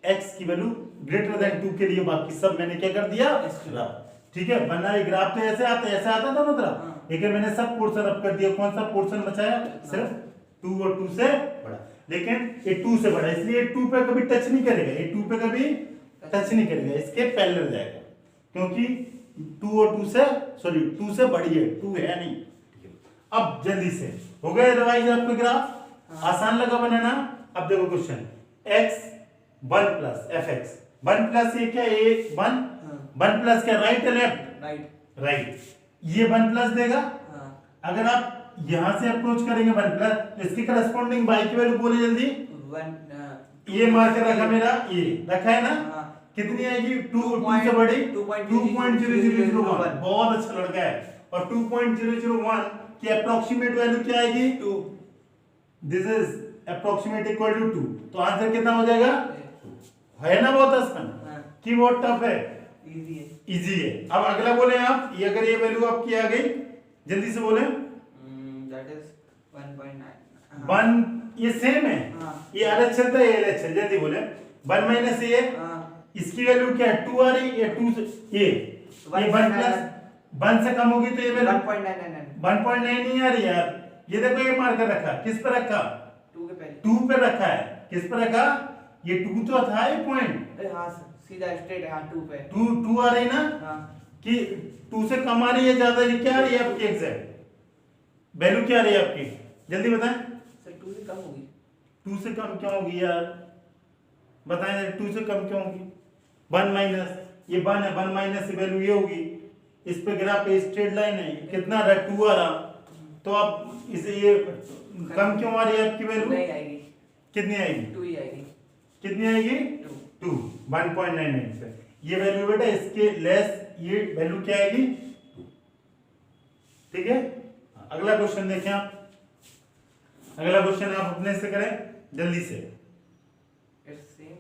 x की वैल्यू <(2) के लिए बाकी सब मैंने क्या कर दिया, रफ, ठीक है। वरना ये ग्राफ तो ऐसे आता था ना तरफ, लेकिन मैंने सब पोर्शन रब कर दिया। कौन सा पोर्शन बचाया, सिर्फ 2 और 2 से बड़ा, लेकिन ये 2 से बड़ा, इसलिए 2 पे कभी टच नहीं करेगा, ये 2 पे कभी टच नहीं करेगा, इसके पैरेलल जाएगा, क्योंकि 2 और 2 से, सॉरी 2 से बड़ी है, 2 है नहीं। अब जल्दी से हो गया रिवाइज आपका ग्राफ, आसान लगा बनाना। अब देखो question, x 1 plus F x, 1 plus ये क्या, ये 1, 1 प्लस क्या, राइट या लेफ्ट, राइट, राइट, ये 1 प्लस देगा। हाँ, अगर आप यहां से अप्रोच करेंगे 1 प्लस, तो इसकी करस्पॉन्डिंग y की वैल्यू बोले जल्दी, 1 ये मार्कर रखा मेरा, ये रखा है ना, हाँ, कितनी आएगी, 2 से बड़ी 2.0001, बहुत अच्छा लड़का है। और 2.001 की अप्रोक्सीमेट वैल्यू क्या आएगी, 2, this is approximate equal to 2, तो आंसर कितना हो जाएगा, है ना बहुत आसान, हाँ, की बहुत टफ है, इजी है, इजी है। अब अगला बोले आप, ये अगर ये वैल्यू आपकी आ गई, जल्दी से बोले, दैट इज 1.9, 1, ये सेम है, हाँ, ये RHL था, ये LHL, जल्दी बोले, 1 माइनस ये, हाँ, इसकी वैल्यू क्या है, 2 आ रही, ये 2 से ये 1 प्लस 1 से कम होगी तो ये वैल्यू 1.99, 1.9 नहीं आ रही यार, ये देखो ये मार्कर रखा, किस पे रखा, 2 के पहले, 2 पे रखा है, किस पे रखा, ये 2 तो था ये पॉइंट, हाँ, सीधा स्ट्रेट, हाँ, 2 पे, 2 आ रही ना, हाँ, कि 2 से कम आ रही है, ज्यादा, ये क्या आ रही है आपकी एग्जैक्ट वैल्यू, क्या आ रही है आपकी, जल्दी बताएं, सर 2 से कम होगी, 2 से कम क्यों होगी यार, बताएं 2 से कम क्यों होगी, 1 माइनस ये 1 है, 1 माइनस की वैल्यू ये होगी, इस पे ग्राफ पे स्ट्रेट लाइन है, कितना आ रहा है, 2 आ रहा, तो आप इसे ये कम क्यों आ रही है आपकी वैल्यू, नहीं आएगी, कितनी आएगी, 2 ही आएगी, कितनी आएगी, 2, 1.99 पे, ये वैल्यू बेटा इसके लेस, ये वैल्यू क्या आएगी, 2, ठीक है। अगला क्वेश्चन देखें आप, अगला क्वेश्चन आप अपने से करें जल्दी से, इट्स सेम,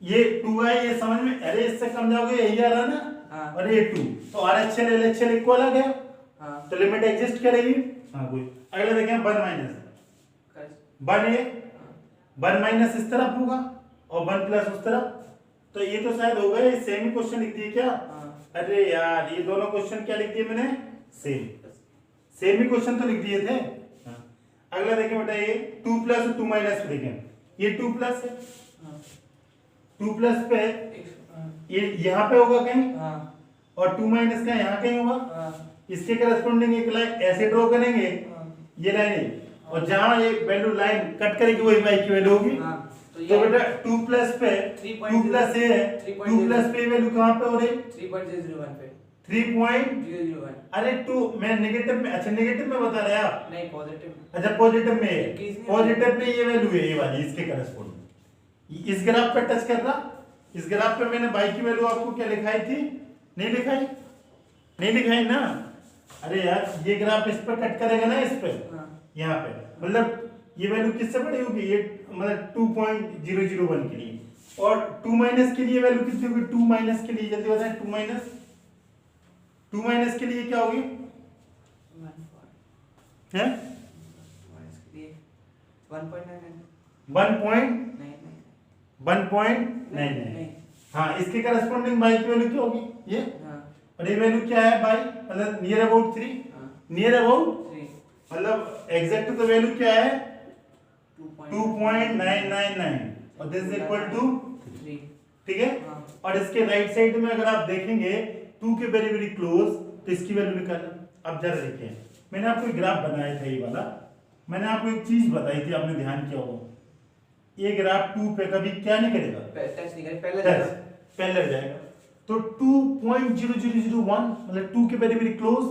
ये 2 है, ये समझ में, अरे इससे कम जाओगे यही आ रहा ना, हाँ, और ये 2, तो RHL LHL इक्वल आ गया, हाँ, तो लिमिट एग्जिस्ट करेगी, हाँ कोई। अगला देखें 1 माइनस, कर, 1 ये हाँ, 1 माइनस इस तरफ होगा और 1 प्लस उस तरफ, तो ये तो शायद हो गए सेम ही क्वेश्चन लिख दिए क्या, हाँ, अरे यार ये दोनों क्वेश्चन क्या लिख दिए मैंने, सेम ही क्वेश्चन तो लिख दिए थे। हाँ। अगला देखें बेटा, ये 2 प्लस और 2 माइनस पे देखें, ये 2 प्लस है, हाँ, 2 प्लस पे हाँ, ये यहाँ पे होगा कहीं, हाँ, और 2 माइनस का यहाँ कहीं होगा, हाँ, इसके करस्पॉन्डिंग एक लाइन ऐसे ड्रॉ करेंगे, हाँ, ये लाइन, और जहां ये वैल्यू लाइन कट करेगी वही y की वैल्यू होगी, हाँ, तो बेटा 2 प्लस पे 3.0 2 प्लस ये है, 2 प्लस पे वैल्यू कहां पे हो रही, 3.001 पे, 3 पॉइंट, 001, अरे 2 मैं नेगेटिव में, अच्छा नेगेटिव में बता रहे हैं आप, नहीं पॉजिटिव, अच्छा पॉजिटिव में, किसने पॉजिटिव में ये वैल्यू है, ये वाली इसके करस्पॉन्डिंग, इस ग्राफ पे टच कर रहा, इस ग्राफ पे मैंने y की वैल्यू आपको क्या लिखाई थी, नहीं लिखाई, नहीं लिखाई ना, अरे यार ये ग्राफ इस पर कट करेगा ना, इस पे, हाँ, यहाँ पे, मतलब ये वैल्यू किससे बड़ी होगी, ये मतलब 2.001 के लिए, और 2 माइनस के लिए वैल्यू कितनी होगी, 2 माइनस के लिए जल्दी बताएं, 2 माइनस के लिए क्या होगी, 1 है इसके लिए 1.99, 1.99, नहीं, हाँ इसके करस्पॉन्डिंग y की वैल्यू क्या होगी, ये, हाँ, और ये वैल्यू क्या है y, मतलब नियर अबाउट 3, हाँ, नियर अबाउट, 3, मतलब एग्जैक्ट तो वैल्यू क्या है 2.999, 2.999, और दिस इज इक्वल टू 3, ठीक है। हाँ, और इसके राइट साइड में अगर आप देखेंगे 2 के वेरी वेरी क्लोज, तो इसकी वैल्यू निकालना। अब जरा देखिए, मैंने आपको एक ग्राफ बनाया था ये वाला, मैंने आपको एक चीज बताई थी, आपने ध्यान किया होगा, ये ग्राफ 2 पे कभी क्या नहीं करेगा, टच नहीं करें, पहले टच, पहले जाएगा, तो 2.0001 मतलब 2 के वेरी वेरी क्लोज,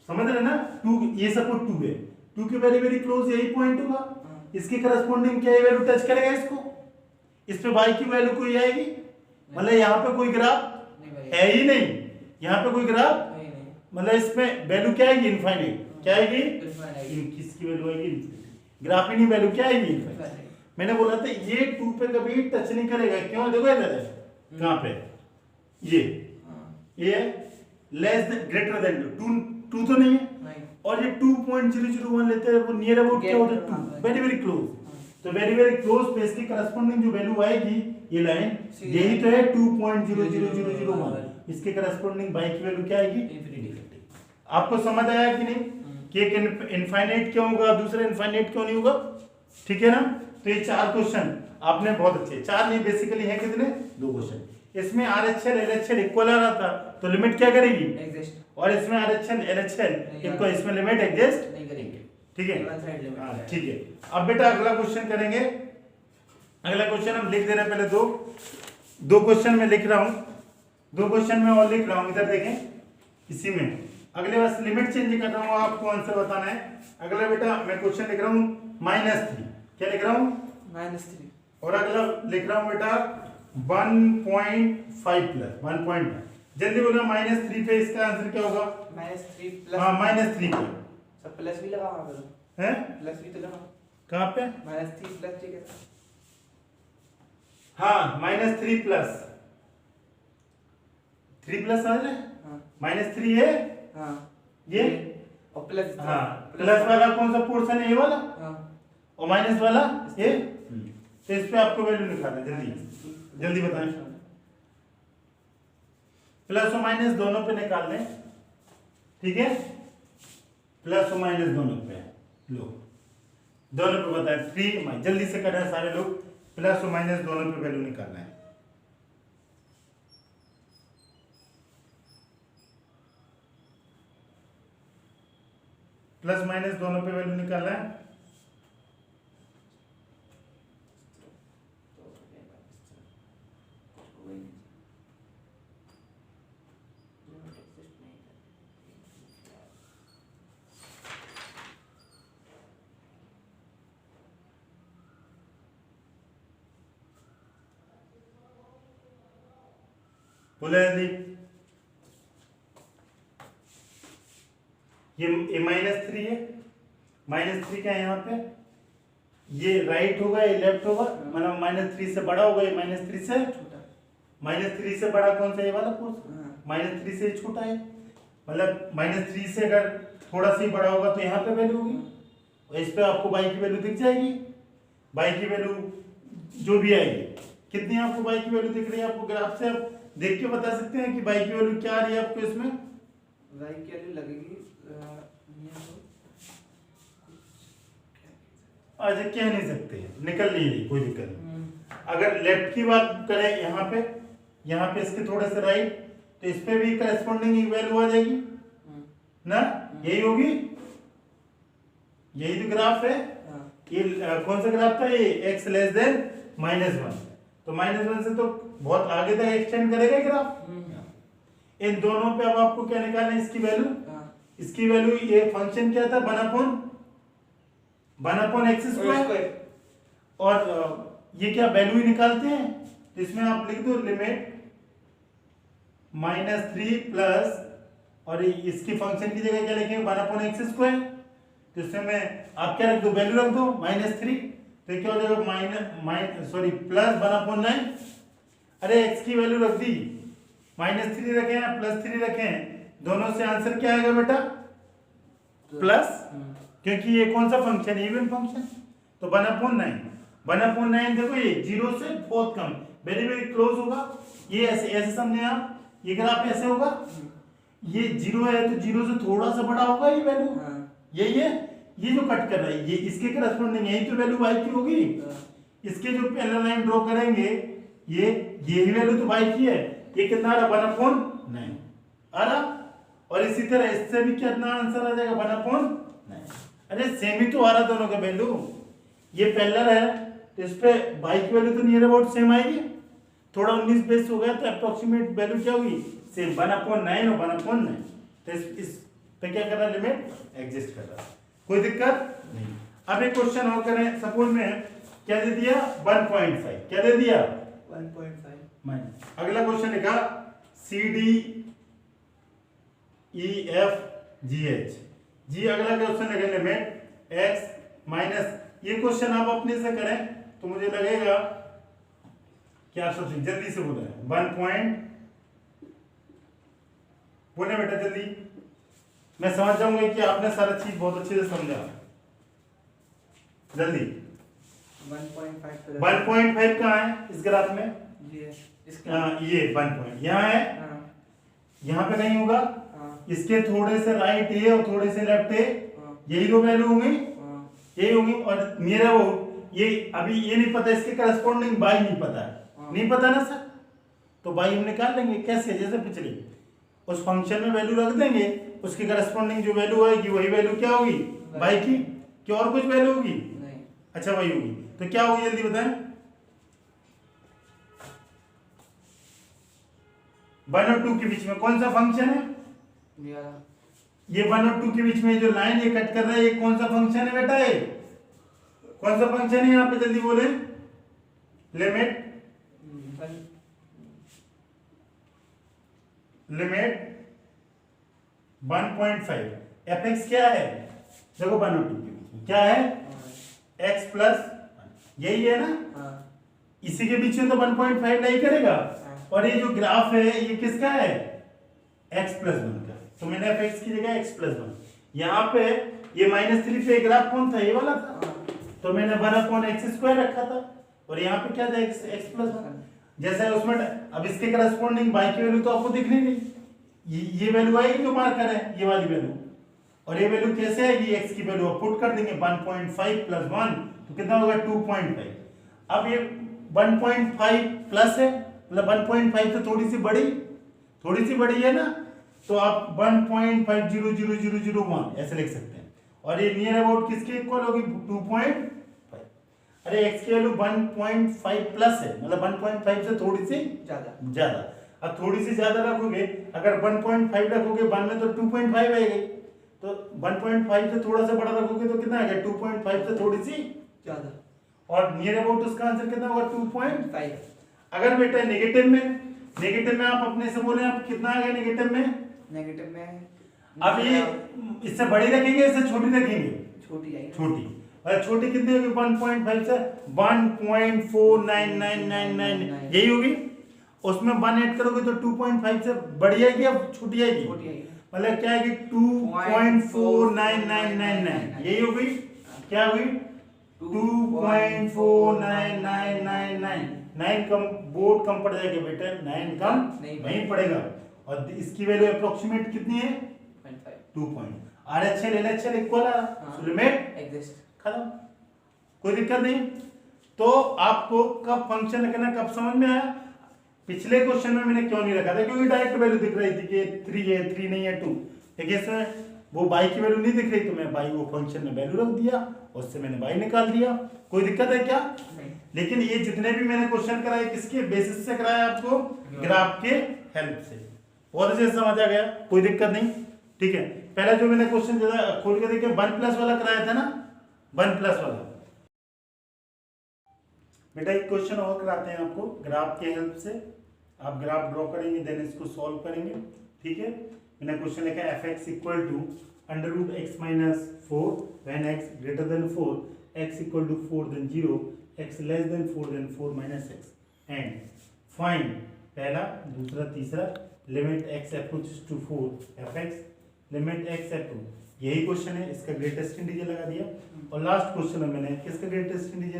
समझ रहे ना, 2 ये सपोज 2 है, 2 के वेरी वेरी क्लोज यही पॉइंट होगा, इसके करस्पॉन्डिंग क्या ये वैल्यू टच करेगा इसको, इस पे y की वैल्यू कोई आएगी, मतलब यहाँ पे कोई ग्राफ नहीं है ही नहीं, यहाँ पे कोई ग्राफ, नहीं, नहीं, मतलब इसमें वैल्यू क्या आएगी, इनफाइनाइट, क्या आएगी, इनफाइनाइट आएगी, किसकी वैल्यू आएगी, ग्राफ ही नहीं, वैल्यू क्या आएगी, इनफाइनाइट। इनफाइनाइट, मैंने बोला था ये 2 पे कभी टच नहीं करेगा, क्यों, देखो इधर है, कहाँ पे, ये हाँ, ये लेस देन ग्रेटर देन 2 तो नहीं है, नहीं, और ये 2.001 लेते हैं, वो नियर अबाउट क्या होता है, 2 वेरी वेरी क्लोज, तो वेरी वेरी क्लोज पे इसकी करस्पॉन्डिंग जो वैल्यू आएगी, ये लाइन यही तो है 2.00001, इसके करस्पॉन्डिंग y की वैल्यू क्या आएगी, इंफिनिटी, आपको समझ आया कि नहीं, कि एक इनफाइनाइट क्यों होगा, दूसरा इनफाइनाइट क्यों नहीं होगा, ठीक है ना। तो ये 4 क्वेश्चन आपने बहुत अच्छे, 4 नहीं बेसिकली है कितने, 2 क्वेश्चन। इसमें RHL LHL इक्वल आ रहा था तो लिमिट क्या करेगी, एग्जिस्ट, और इसमें RHL LHL इक्वल, इसमें लिमिट एग्जिस्ट नहीं करेंगे, ठीक है। One side limit. हाँ ठीक है। अब बेटा अगला क्वेश्चन करेंगे। अगला क्वेश्चन हम लिख दे रहे हैं, पहले दो क्वेश्चन में लिख रहा हूं, 2 क्वेश्चन में और लिख रहा हूं, इधर देखें इसी में। अगले बस लिमिट चेंज कर रहा हूं, आपको आंसर बताना है। अगला बेटा मैं क्वेश्चन लिख रहा हूं -3, क्या लिख रहा हूं, -3, और अगला लिख रहा हूं बेटा 1.5 प्लस 1. जल्दी बोलो, -3 पे इसका आंसर क्या होगा, -3 प्लस, हाँ -3 पे सब प्लस भी लगा वहां पर, है, प्लस भी तो लगा, कहाँ पे, -3 प्लस, ठीक है, हाँ -3 प्लस 3 प्लस आ रहा है, हाँ -3 है हाँ, ये, और प्लस, हाँ प्लस वाला कौन सा पोर्शन है, ये वाला, हाँ, और माइनस वाला ये। तो इस पे आपको वैल्यू निकालना है, जल्दी जल्दी बताएं। प्लस और माइनस दोनों पे निकाल लें, ठीक है, प्लस और माइनस दोनों पे, लो दोनों पे बताएं, 3 जल्दी से करना है सारे लोग, प्लस और माइनस दोनों पे वैल्यू निकालना है। प्लस माइनस दोनों पे वैल्यू निकालना है। बोले यदि ये -3 है, -3 क्या है यहाँ पे, ये राइट होगा ये लेफ्ट होगा, मतलब -3 से बड़ा होगा ये, -3 से छोटा, -3 से बड़ा कौन सा, ये वाला पोर्शन, हाँ, -3 से छोटा है, मतलब -3 से अगर थोड़ा सा ही बड़ा होगा तो यहाँ पे वैल्यू होगी, और इस पे आपको बाई की वैल्यू दिख जाएगी। बाई की वैल्यू जो भी आएगी, कितनी आपको बाई की वैल्यू दिख रही है, आपको ग्राफ से आप देख के बता सकते हैं कि बाई की वैल्यू क्या आ रही है आपको इसमें, वाई की वैल्यू लगेगी, आज कह नहीं सकते, निकल नहीं रही, कोई दिक्कत नहीं। अगर लेफ्ट की बात करें यहाँ पे इसके थोड़े से राइट, तो इस पे भी करस्पॉन्डिंग वैल्यू आ जाएगी ना, यही होगी, यही तो ग्राफ है। हाँ, ये कौन सा ग्राफ था, ये x लेस देन -1, तो -1 से तो बहुत आगे तक एक्सटेंड करेगा ग्राफ। इन दोनों पे अब आपको क्या निकालना है, इसकी वैल्यू, हाँ, इसकी वैल्यू, ये फंक्शन क्या था, 1/x², और ये क्या वैल्यू ही निकालते हैं, तो इसमें आप लिख दो लिमिट -3 प्लस, और इसकी फंक्शन की जगह क्या लिखेंगे, 1/x², तो इसमें मैं आप क्या रख दो, वैल्यू रख दो -3, तो क्या हो जाएगा प्लस 1/9, अरे x की वैल्यू रख दी, -3 रखे हैं +3 रखे हैं, दोनों से आंसर क्या आएगा बेटा, प्लस, क्योंकि ये कौन सा फंक्शन है, इवन फंक्शन, तो 1/9 देखो ये 0 से बहुत कम, वेरी वेरी क्लोज होगा, ये ऐसे समझे आप, ये ग्राफ ऐसे होगा, ये 0 है तो 0 से थोड़ा सा बड़ा होगा ये वैल्यू, यही है, ये जो कट कर रहा है ये इसके करस्पॉन्डिंग यही तो वैल्यू y की होगी, इसके जो पैरेलल लाइन ड्रॉ करेंगे यही वैल्यू तो y की है, ये कितना आ रहा, 1/9 आ रहा, और इसी तरह इससे भी कितना आंसर आ जाएगा, 1/9, अरे सेम ही तो आ रहा दोनों का वैल्यू, ये पैरेलल है तो इस पे y की वैल्यू तो नियर अबाउट सेम आएगी, थोड़ा 19 बेस हो गया तो अप्रोक्सीमेट वैल्यू क्या होगी, सेम 1/9 और 1/9, तो इस पे क्या कर रहा है, लिमिट एग्जिस्ट कर रहा है, कोई दिक्कत नहीं। अब एक क्वेश्चन और करें, सपोज में क्या दे दिया, 1.5, क्या दे दिया, 1.5, माइनस, अगला क्वेश्चन लिखा CD E F G H जी, अगला क्वेश्चन लिखे लिमिट x माइनस, ये क्वेश्चन आप अपने से करें तो मुझे लगेगा कि आप सबसे जल्दी से बोले 1 पॉइंट बोले बेटा जल्दी, मैं समझ जाऊंगा कि आपने सारा चीज बहुत अच्छे से समझा, जल्दी 1.5 कहाँ है इस ग्राफ में, ये 1 पॉइंट यहाँ है, यहाँ पे नहीं होगा, इसके थोड़े से राइट है और थोड़े से लेफ्ट है, यही दो वैल्यू होंगी, हाँ यही होंगी। और नियर अबाउट ये अभी ये नहीं पता, इसके करस्पॉन्डिंग बाई नहीं पता है, हाँ। नहीं पता ना सर, तो बाई हम निकाल लेंगे। कैसे? जैसे पिछले उस फंक्शन में वैल्यू रख देंगे, उसके करस्पॉन्डिंग जो वैल्यू आएगी वही वैल्यू क्या होगी, बाई की। क्या और कुछ वैल्यू होगी? नहीं। अच्छा वही होगी। तो क्या होगी जल्दी बताएं? 1 और 2 के बीच में कौन सा फंक्शन है? ये 1 और 2 के बीच में जो लाइन ये कट कर रहा है, ये कौन सा फंक्शन है बेटा? ये कौन सा फंक्शन है? यहाँ पे जल्दी बोले। लिमिट लिमिट 1.5 fx क्या है? देखो 1 और 2 के बीच में क्या है? x प्लस, यही है ना? हाँ इसी के बीच में तो 1.5 नहीं करेगा। और ये जो ग्राफ है ये किसका है? x प्लस 1 का। तो मैंने fx की जगह x प्लस 1, यहाँ पे ये -3 पे ग्राफ कौन था? ये वाला था, तो मैंने 1/x² रखा था। और यहाँ पे क्या था? x plus 1। जैसे उसमें अब इसके करस्पॉन्डिंग बाई की वैल्यू तो आपको दिखनी नहीं, ये वैल्यू आएगी जो मार्कर है, ये वाली वैल्यू। और ये वैल्यू कैसे आएगी? x की वैल्यू पुट कर देंगे, 1.5 प्लस 1 तो कितना होगा? 2.5। अब ये 1.5 प्लस है, मतलब 1.5 से थोड़ी सी बड़ी है ना, तो आप 1.5000001 ऐसे लिख सकते हैं। और ये नियर अबाउट किसके इक्वल होगी? 2.5। अरे x की वैल्यू 1.5 प्लस है, मतलब 1.5 से थोड़ी सी ज्यादा। अब थोड़ी सी ज्यादा रखोगे, अगर 1.5 रखोगे 1 में तो 2.5 आएगी, तो 1.5 से थोड़ा सा बड़ा रखोगे तो कितना आएगा? 2.5 से थोड़ी सी ज्यादा। और नियर अबाउट उसका आंसर कितना होगा? 2.5। अगर बेटा नेगेटिव में आप अपने से बोले आप कितना आ गया नेगेटिव में? नेगेटिव में अब ये इससे बड़ी रखेंगे, इससे छोटी रखेंगे? छोटी आएगी। छोटी। और छोटी कितनी होगी? 1.5 से 1.499999 यही होगी। उसमें 1 ऐड करोगे तो 2.5 से बड़ी आएगी या छोटी आएगी? मतलब क्या आएगी? 2.499999 यही होगी। क्या हुई? 2.499999 9 कम बोर्ड कम पड़ जाएगा बेटा, 9 कम नहीं पड़ेगा। और इसकी वैल्यू अप्रोक्सीमेट कितनी है? 2. RHL LHL इक्वल है, लिमिट एग्जिस्ट, खत्म, कोई दिक्कत नहीं। तो आपको कब फंक्शन रखना कब समझ में आया? पिछले क्वेश्चन में मैंने क्यों नहीं रखा था? क्योंकि डायरेक्ट वैल्यू दिख रही थी कि 3 है, 3 नहीं है 2। देखिए इसमें वो बाई की वैल्यू नहीं दिख रही, तो मैं बाई वो फंक्शन में वैल्यू रख दिया, उससे मैंने बाई निकाल दिया। कोई दिक्कत है क्या? नहीं। लेकिन ये जितने भी मैंने क्वेश्चन कराए किसके बेसिस से कराया आपको? ग्राफ के हेल्प से। बहुत अच्छे से समझ आ गया, कोई दिक्कत नहीं, ठीक है। पहला जो मैंने क्वेश्चन खोल के देखिए 1+ वाला कराया था ना, 1+ वाला। बेटा एक क्वेश्चन और कराते हैं आपको ग्राफ के हेल्प से। आप ग्राफ ड्रॉ करेंगे देन इसको सॉल्व करेंगे, ठीक है। मैंने क्वेश्चन लिखा है fx equal to √x - 4 when x greater than 4, x equal to 4 then 0, x less than 4 then 4 - x and find पहला, दूसरा, तीसरा limit x approaches to 4 fx limit x approach. यही क्वेश्चन है, इसका ग्रेटेस्ट इंटीजर लगा दिया। और लास्ट क्वेश्चन में मैंने किसका ग्रेटेस्ट इंटीजर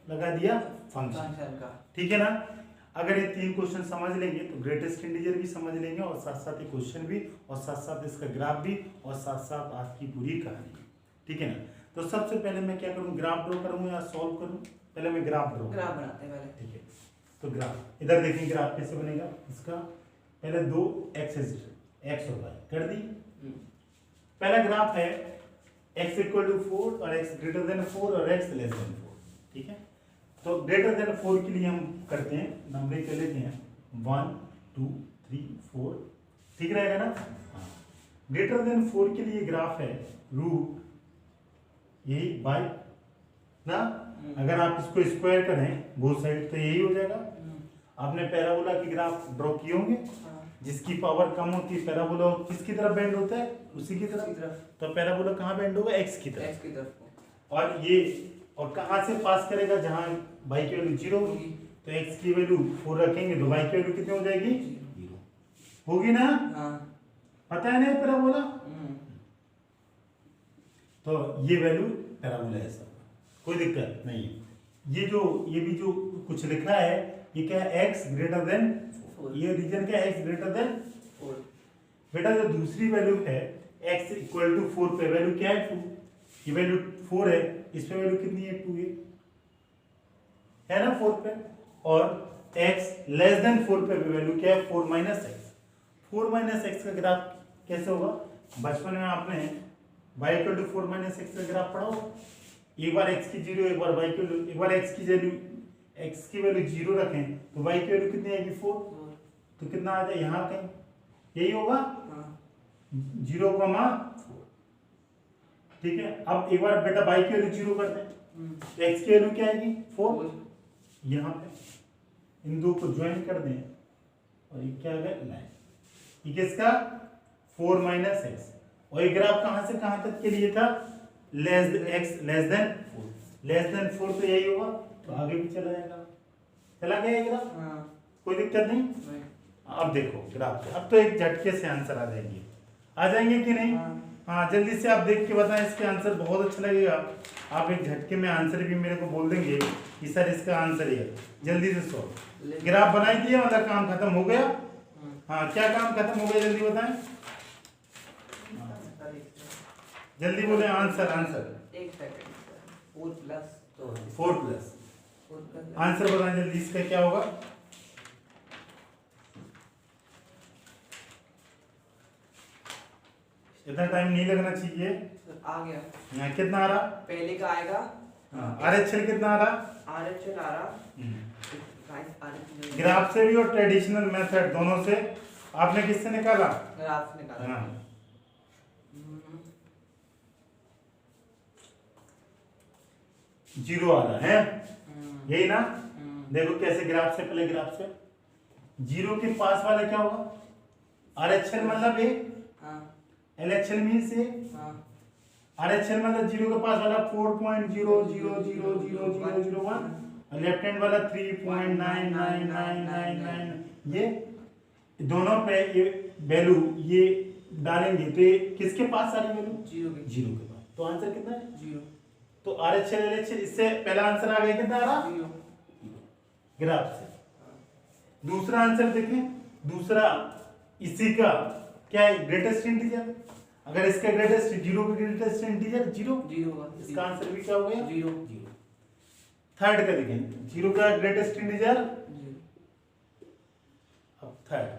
लगा दिया? फंक्शन का, ठीक है ना। अगर ये 3 क्वेश्चन समझ लेंगे तो ग्रेटेस्ट इंटीजर भी समझ लेंगे, और साथ साथ ये क्वेश्चन भी, और साथ साथ इसका ग्राफ भी, और साथ साथ आपकी पूरी कहानी, ठीक है ना। तो सबसे पहले मैं क्या करूँ? ग्राफ ड्रॉ करूँ या सॉल्व करूँ? पहले मैं ग्राफ बनाते हैं पहले, ठीक है। तो ग्राफ इधर देखें, ग्राफ कैसे बनेगा इसका? पहले 2 एक्सिस x और y कर दी। पहला ग्राफ है x इक्वल टू 4 और x ग्रेटर देन 4 और x लेस देन 4, ठीक है। तो ग्रेटर देन 4 के लिए हम करते हैं, नंबरिंग कर लेते हैं 1 2 3 4, ठीक रहेगा ना। हाँ, ग्रेटर देन 4 के लिए ग्राफ है रूट यही y ना। अगर आप इसको स्क्वायर करें बोथ साइड तो यही हो जाएगा। आपने पैराबोला के ग्राफ ड्रॉ किए होंगे, जिसकी पावर कम होती है पैराबोला किसकी तरफ बेंड होता है? उसी की तरफ। तो पैराबोला कहाँ बेंड होगा? x की तरफ। और ये और कहाँ से पास करेगा? जहाँ y की वैल्यू 0 होगी, तो x की वैल्यू 4 रखेंगे तो y की वैल्यू कितनी हो जाएगी? 0 होगी ना। पता है ना पैराबोला? तो ये वैल्यू पैराबोला है, सब कोई दिक्कत नहीं है। ये भी जो कुछ लिखा है ये क्या है? x ग्रेटर देन 4, ये रीजन क्या है? x greater than 4। बेटा जो दूसरी वैल्यू है x इक्वल टू 4 पे वैल्यू क्या है 2, ये वैल्यू 4 है, इस पे वैल्यू कितनी है 2 है ना 4 पे, और x लेस देन 4 पे वैल्यू क्या है 4 माइनस एक्स। 4 माइनस एक्स का ग्राफ कैसे होगा, बचपन में आपने y equal to 4 minus x का ग्राफ पढ़ा हो, एक बार x की 0 एक बार y की वैल्यू, एक बार x की वैल्यू 0 रखें तो y की वैल्यू कितनी आएगी 4, तो कितना आ जाए यहाँ कहीं, यही होगा 0,4। ठीक है, अब एक बार बेटा y की वैल्यू 0 कर दें तो x की वैल्यू क्या आएगी 4, यहाँ पे इन दो को ज्वाइन कर दें और ये क्या आ गया 9, ये किसका 4 माइनस एक्स, और ये ग्राफ कहाँ से कहाँ तक के लिए था, x लेस देन 4 तो यही होगा, तो आगे भी चला जाएगा, चला गया ये ग्राफ, कोई दिक्कत नहीं। अब देखो ग्राफ पे, अब तो एक झटके से आंसर आ जाएंगे कि नहीं, हाँ जल्दी से आप देख के बताएं इसके आंसर, बहुत अच्छा लगेगा। आप एक झटके में आंसर भी मेरे को बोल देंगे कि सर इसका आंसर ये, जल्दी से सॉल्व। ग्राफ बनाई दिए मतलब काम खत्म हो गया, हाँ क्या काम खत्म हो गया जल्दी बताएं, जल्दी बोले आंसर, एक सेकंड 4 प्लस आंसर बताएं जल्दी, इसका क्या होगा, इतना टाइम नहीं लगना चाहिए, आ गया, यहाँ कितना आ रहा, पहले का आएगा RHL कितना आ रहा, RHL आ रहा, ग्राफ से भी और ट्रेडिशनल मेथड दोनों से, आपने किससे निकाला, ग्राफ से निकाला, हाँ 0 आ रहा है, यही ना, देखो कैसे ग्राफ से, पहले ग्राफ से 0 के पास वाला क्या होगा, RHL मतलब ये, LHL मीन्स ये, RHL मतलब 0 के पास वाला 4.00000001 और लेफ्ट हैंड वाला 3.99999, ये दोनों पे ये वैल्यू ये डालेंगे तो ये किसके पास आ रही वैल्यू, 0 के पास, तो आंसर कितना है 0, तो RHL LHL इससे पहला आंसर आ गया कितना आ रहा, ग्राफ से। दूसरा आंसर देखें, दूसरा इसी का क्या है ग्रेटेस्ट इंटीजर, अगर इसका ग्रेटेस्ट 0 का ग्रेटेस्ट इंटीजर 0, इसका आंसर भी क्या हो गया 0। थर्ड का देखें, 0 का ग्रेटेस्ट इंटीजर, अब थर्ड,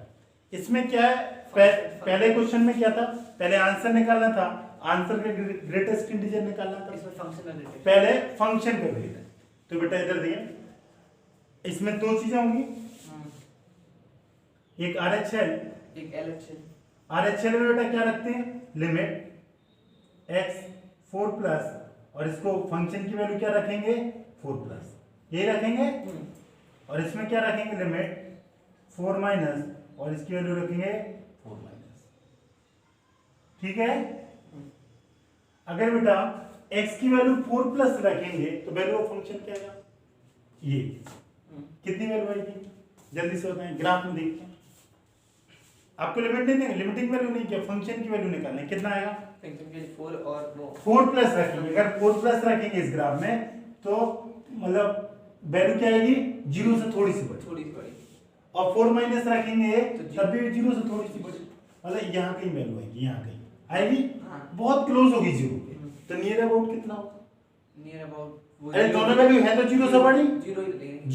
इसमें क्या है, पहले क्वेश्चन में क्या था, पहले आंसर निकालना था, आंसर का ग्रेटेस्ट इंटीजर निकालना था, इसमें फंक्शन का ग्रेटेस्ट, पहले फंक्शन का ग्रेटेस्ट, तो बेटा इधर देखिए इसमें दो चीजें होंगी, एक RHL एक LHL, RHL में बेटा क्या रखते हैं, लिमिट x 4 प्लस और इसको फंक्शन की वैल्यू क्या रखेंगे 4 प्लस, यही रखेंगे, और इसमें क्या रखेंगे लिमिट 4 माइनस और इसकी वैल्यू रखेंगे 4 माइनस, ठीक है। अगर बेटा x की वैल्यू 4 प्लस रखेंगे तो वैल्यू ऑफ फंक्शन क्या आएगा, ये कितनी वैल्यू आएगी जल्दी से बताएं, ग्राफ में देखते हैं, आपको लिमिट नहीं देंगे, लिमिटिंग वैल्यू नहीं किया, फंक्शन की वैल्यू निकालना है, कितना आएगा 4 और 4 प्लस रखेंगे, अगर 4 प्लस रखेंगे इस ग्राफ में तो मतलब वैल्यू क्या आएगी 0 से थोड़ी सी बड़ी, और 4 माइनस रखेंगे तब भी 0 से थोड़ी सी बड़ी, मतलब यहाँ कहीं वैल्यू आएगी, यहाँ कहीं आएगी, बहुत क्लोज होगी 0 के, तो नियर अबाउट कितना होगा, नियर अबाउट, अरे दोनों वैल्यू है तो 0 से बड़ी,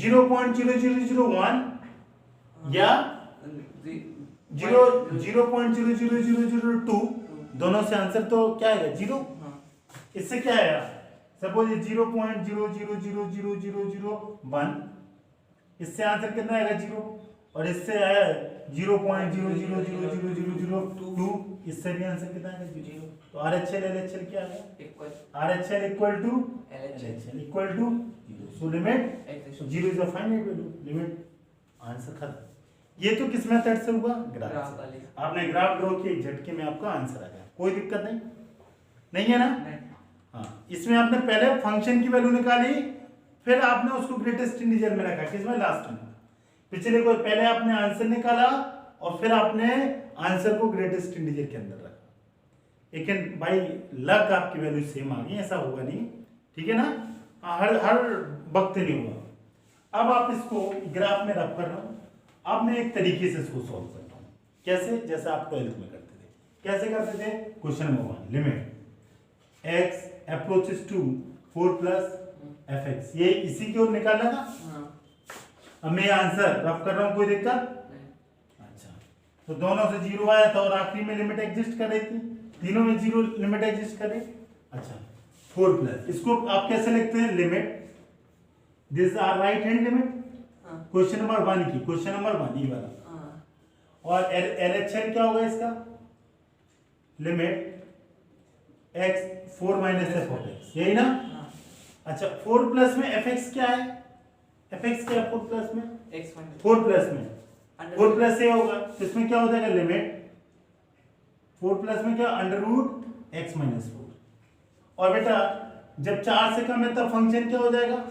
0.0001 या 0.00002, दोनों से आंसर तो क्या आएगा 0, इससे क्या आएगा, सपोज 0.0000001, इससे आंसर कितना आएगा 0, और इससे आया 0.0000002, इससे भी आंसर कितना आएगा 0, तो RHL LHL क्या आएगा, RHL equal to LHL equal to, so limit 0 is a finite value, limit, answer खत्म। ये तो किस मेथड से हुआ, ग्राफ से, आपने ग्राफ ड्रॉ किया, झटके में आपका आंसर आ गया, कोई दिक्कत नहीं है ना, हाँ। इसमें आपने पहले फंक्शन की वैल्यू निकाली, फिर आपने उसको ग्रेटेस्ट इंटीजर में रखा, किसमें लास्ट में, पिछले को पहले आपने आंसर निकाला और फिर आपने आंसर को ग्रेटेस्ट इंटीजर के अंदर रखा, लेकिन भाई लक आपकी वैल्यू सेम आ गई, ऐसा होगा नहीं, ठीक है ना, हर वक्त नहीं होगा। अब आप इसको ग्राफ में रख कर रहा हूं, अब मैं एक तरीके से इसको सॉल्व करता हूं, कैसे, जैसे आप 12th में करते थे, कैसे करते थे? Question number 1 limit x approaches to 4 plus fx, ये इसी की ओर निकालना था। हाँ अब मैं आंसर रफ कर रहा हूँ, कोई दिक्कत? नहीं अच्छा, तो दोनों से जीरो आया था और आखिरी में लिमिट एग्जिस्ट कर रही थी, तीनों में जीरो लिमिट एग्जिस्ट कर रही। अच्छा 4 प्लस, इसको आप कैसे लिखते हैं? Limit this are right hand limit हाँ क्वेश्चन नंबर 1 की, क्वेश्चन नंबर 1 ये वाला। हाँ और LHN क्या होगा इसका? Limit x 4 minus f of x, यही ना? हाँ अच्छा 4 प्लस में fx क्या है? fx क्या है 4 प्लस में? x माइनस 4 प्लस में अंडर 4 प्लस ए होगा, तो इसमें क्या हो जाएगा? लिमिट 4 प्लस में क्या? Under root x minus 4। और बेटा जब 4 से कम है तब फंक्शन क्या हो जाएगा?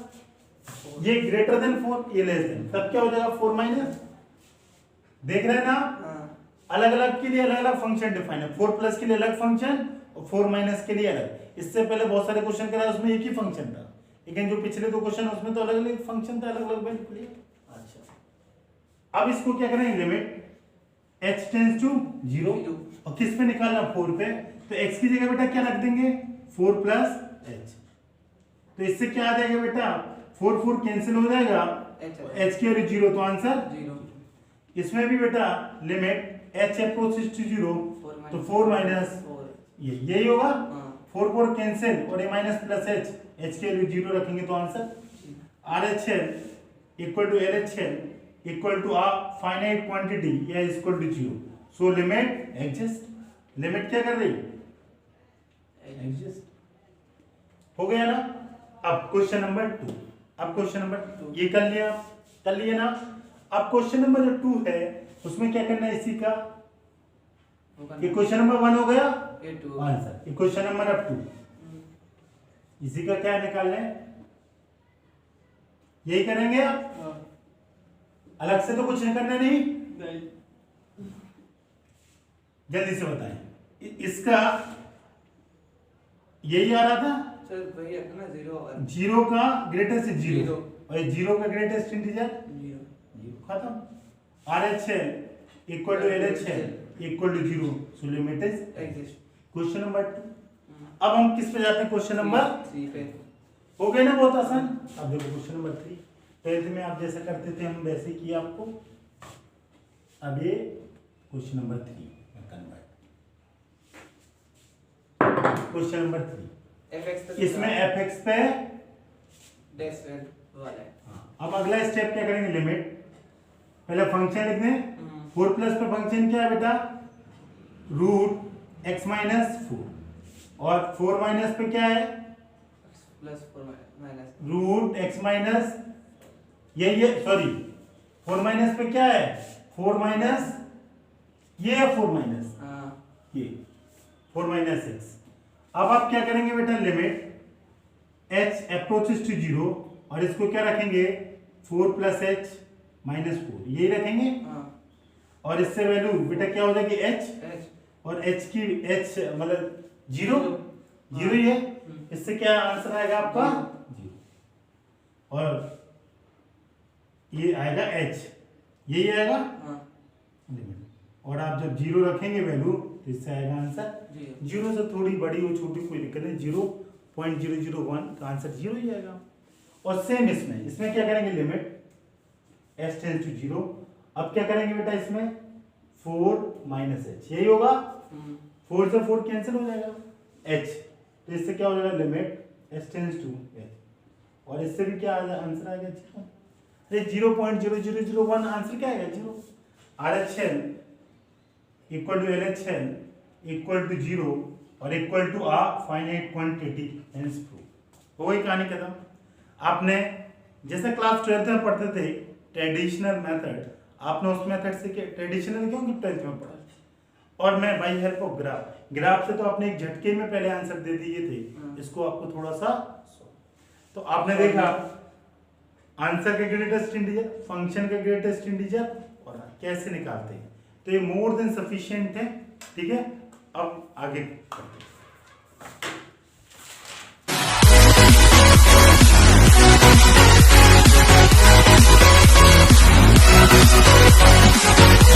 ये ग्रेटर देन 4, ये लेस देन, तब क्या हो जाएगा? 4 माइनस। देख रहे हैं ना? हाँ अलग अलग के लिए अलग अलग फंक्शन डिफाइन है, 4 प्लस के लिए अलग फंक्शन और 4 माइनस के लिए अलग। इससे पहले बहुत सारे क्वेश्चन कराए, उसमें एक ही फंक्शन था, लेकिन जो पिछले 2 क्वेश्चन उसमें तो अलग अलग फंक्शन था, अलग अलग वैल्यू के लिए। अच्छा अब इसको क्या करेंगे? लिमिट h टेंड्स टू 0, और किस पे निकालना? 4 पे, तो x की जगह बेटा क्या रख देंगे? 4 प्लस h। तो इससे क्या आ जाएगा बेटा? 4 4 कैंसिल हो जाएगा, h की वैल्यू 0, तो आंसर 0। इसमें भी बेटा लिमिट h अप्रोचेस टू 0, तो 4 माइनस 4 यही होगा। हाँ 4 4 कैंसिल और a माइनस प्लस h की वैल्यू 0 रखेंगे, तो answer RHL equal to LHL equal to a finite quantity या equal to 0। So limit exist, limit क्या कर रही? एग्जिस्ट। हो गया ना? अब क्वेश्चन नंबर 2, अब क्वेश्चन नंबर 2 ये कर लिया, कर लिया ना? अब क्वेश्चन नंबर जो 2 है उसमें क्या करना है? इसी का, ये क्वेश्चन नंबर 1 हो गया ये 2 आंसर, ये क्वेश्चन नंबर अब 2, इसी का क्या निकालना है? यही करेंगे आप, अलग से तो कुछ नहीं करना, नहीं जल्दी से बताएं। इसका यही आ रहा था, सर वही है ना 0 और 0 का ग्रेटेस्ट 0 0 और ये 0 का ग्रेटेस्ट इंटीजर 0 खत्म। RHL equal to LHL equal to 0, so limit is exist. Question number 2। अब हम किस पे जाते हैं? क्वेश्चन नंबर 3 पे। हो गए ना? बहुत आसान। अब देखो क्वेश्चन नंबर 3, 12th में आप जैसा करते थे हम वैसे किया आपको। अब ये क्वेश्चन नंबर 3 में कन्वर्ट, क्वेश्चन नंबर 3 fx तक इसमें fx पे डैश वाला है। अब अगला स्टेप क्या करेंगे? लिमिट, पहले फंक्शन लिख दें। 4 प्लस पे फंक्शन क्या है बेटा? रूट x माइनस 4, और 4 माइनस पे क्या है? Plus 4 minus root x minus, ये सॉरी 4 माइनस पे क्या है? 4 माइनस, ये है 4 माइनस, हाँ ये 4 माइनस x। अब आप क्या करेंगे बेटा? लिमिट h अप्रोचेस टू 0, और इसको क्या रखेंगे? 4 प्लस h माइनस 4, यही रखेंगे। हाँ और इससे वैल्यू बेटा क्या हो जाएगी? h, h और h की h मतलब 0 ही है, इससे क्या आंसर आएगा आपका? 0। और ये आएगा h, यही आएगा हाँ लिमिट। और आप जब 0 रखेंगे वैल्यू, तो इससे आएगा आंसर 0 से थोड़ी बड़ी हो छोटी कोई दिक्कत नहीं, 0.001 का आंसर 0 ही आएगा। और सेम इसमें क्या करेंगे? Limit h tends to 0। अब क्या करेंगे बेटा? इसमें 4 माइनस h, यही होगा। 4 से 4 कैंसिल हो जाएगा, h, तो इससे क्या हो जाएगा? Limit h tends to h, और इससे भी क्या आंसर आएगा? 0। अरे 0.0001 आंसर क्या आएगा? 0। RHL equal to LHL equal to 0 और equal to a finite quantity, hence proof. हो गई कहानी खत्म। आपने जैसे क्लास 12th में पढ़ते थे ट्रेडिशनल मेथड, आपने उस मेथड से ट्रेडिशनल क्यों कि 12th में पढ़ा, और मैं बाय हेल्प ऑफ ग्राफ से तो आपने एक झटके में पहले आंसर दे दिए थे, इसको आपको थोड़ा सा, तो आपने देखा आंसर का ग्रेटेस्ट इंटीजर, फंक्शन का ग्रेटेस्ट इंटीजर, और कैसे निकालते हैं, तो ये मोर देन सफिशिएंट है। ठीक है, अब आगे करते हैं।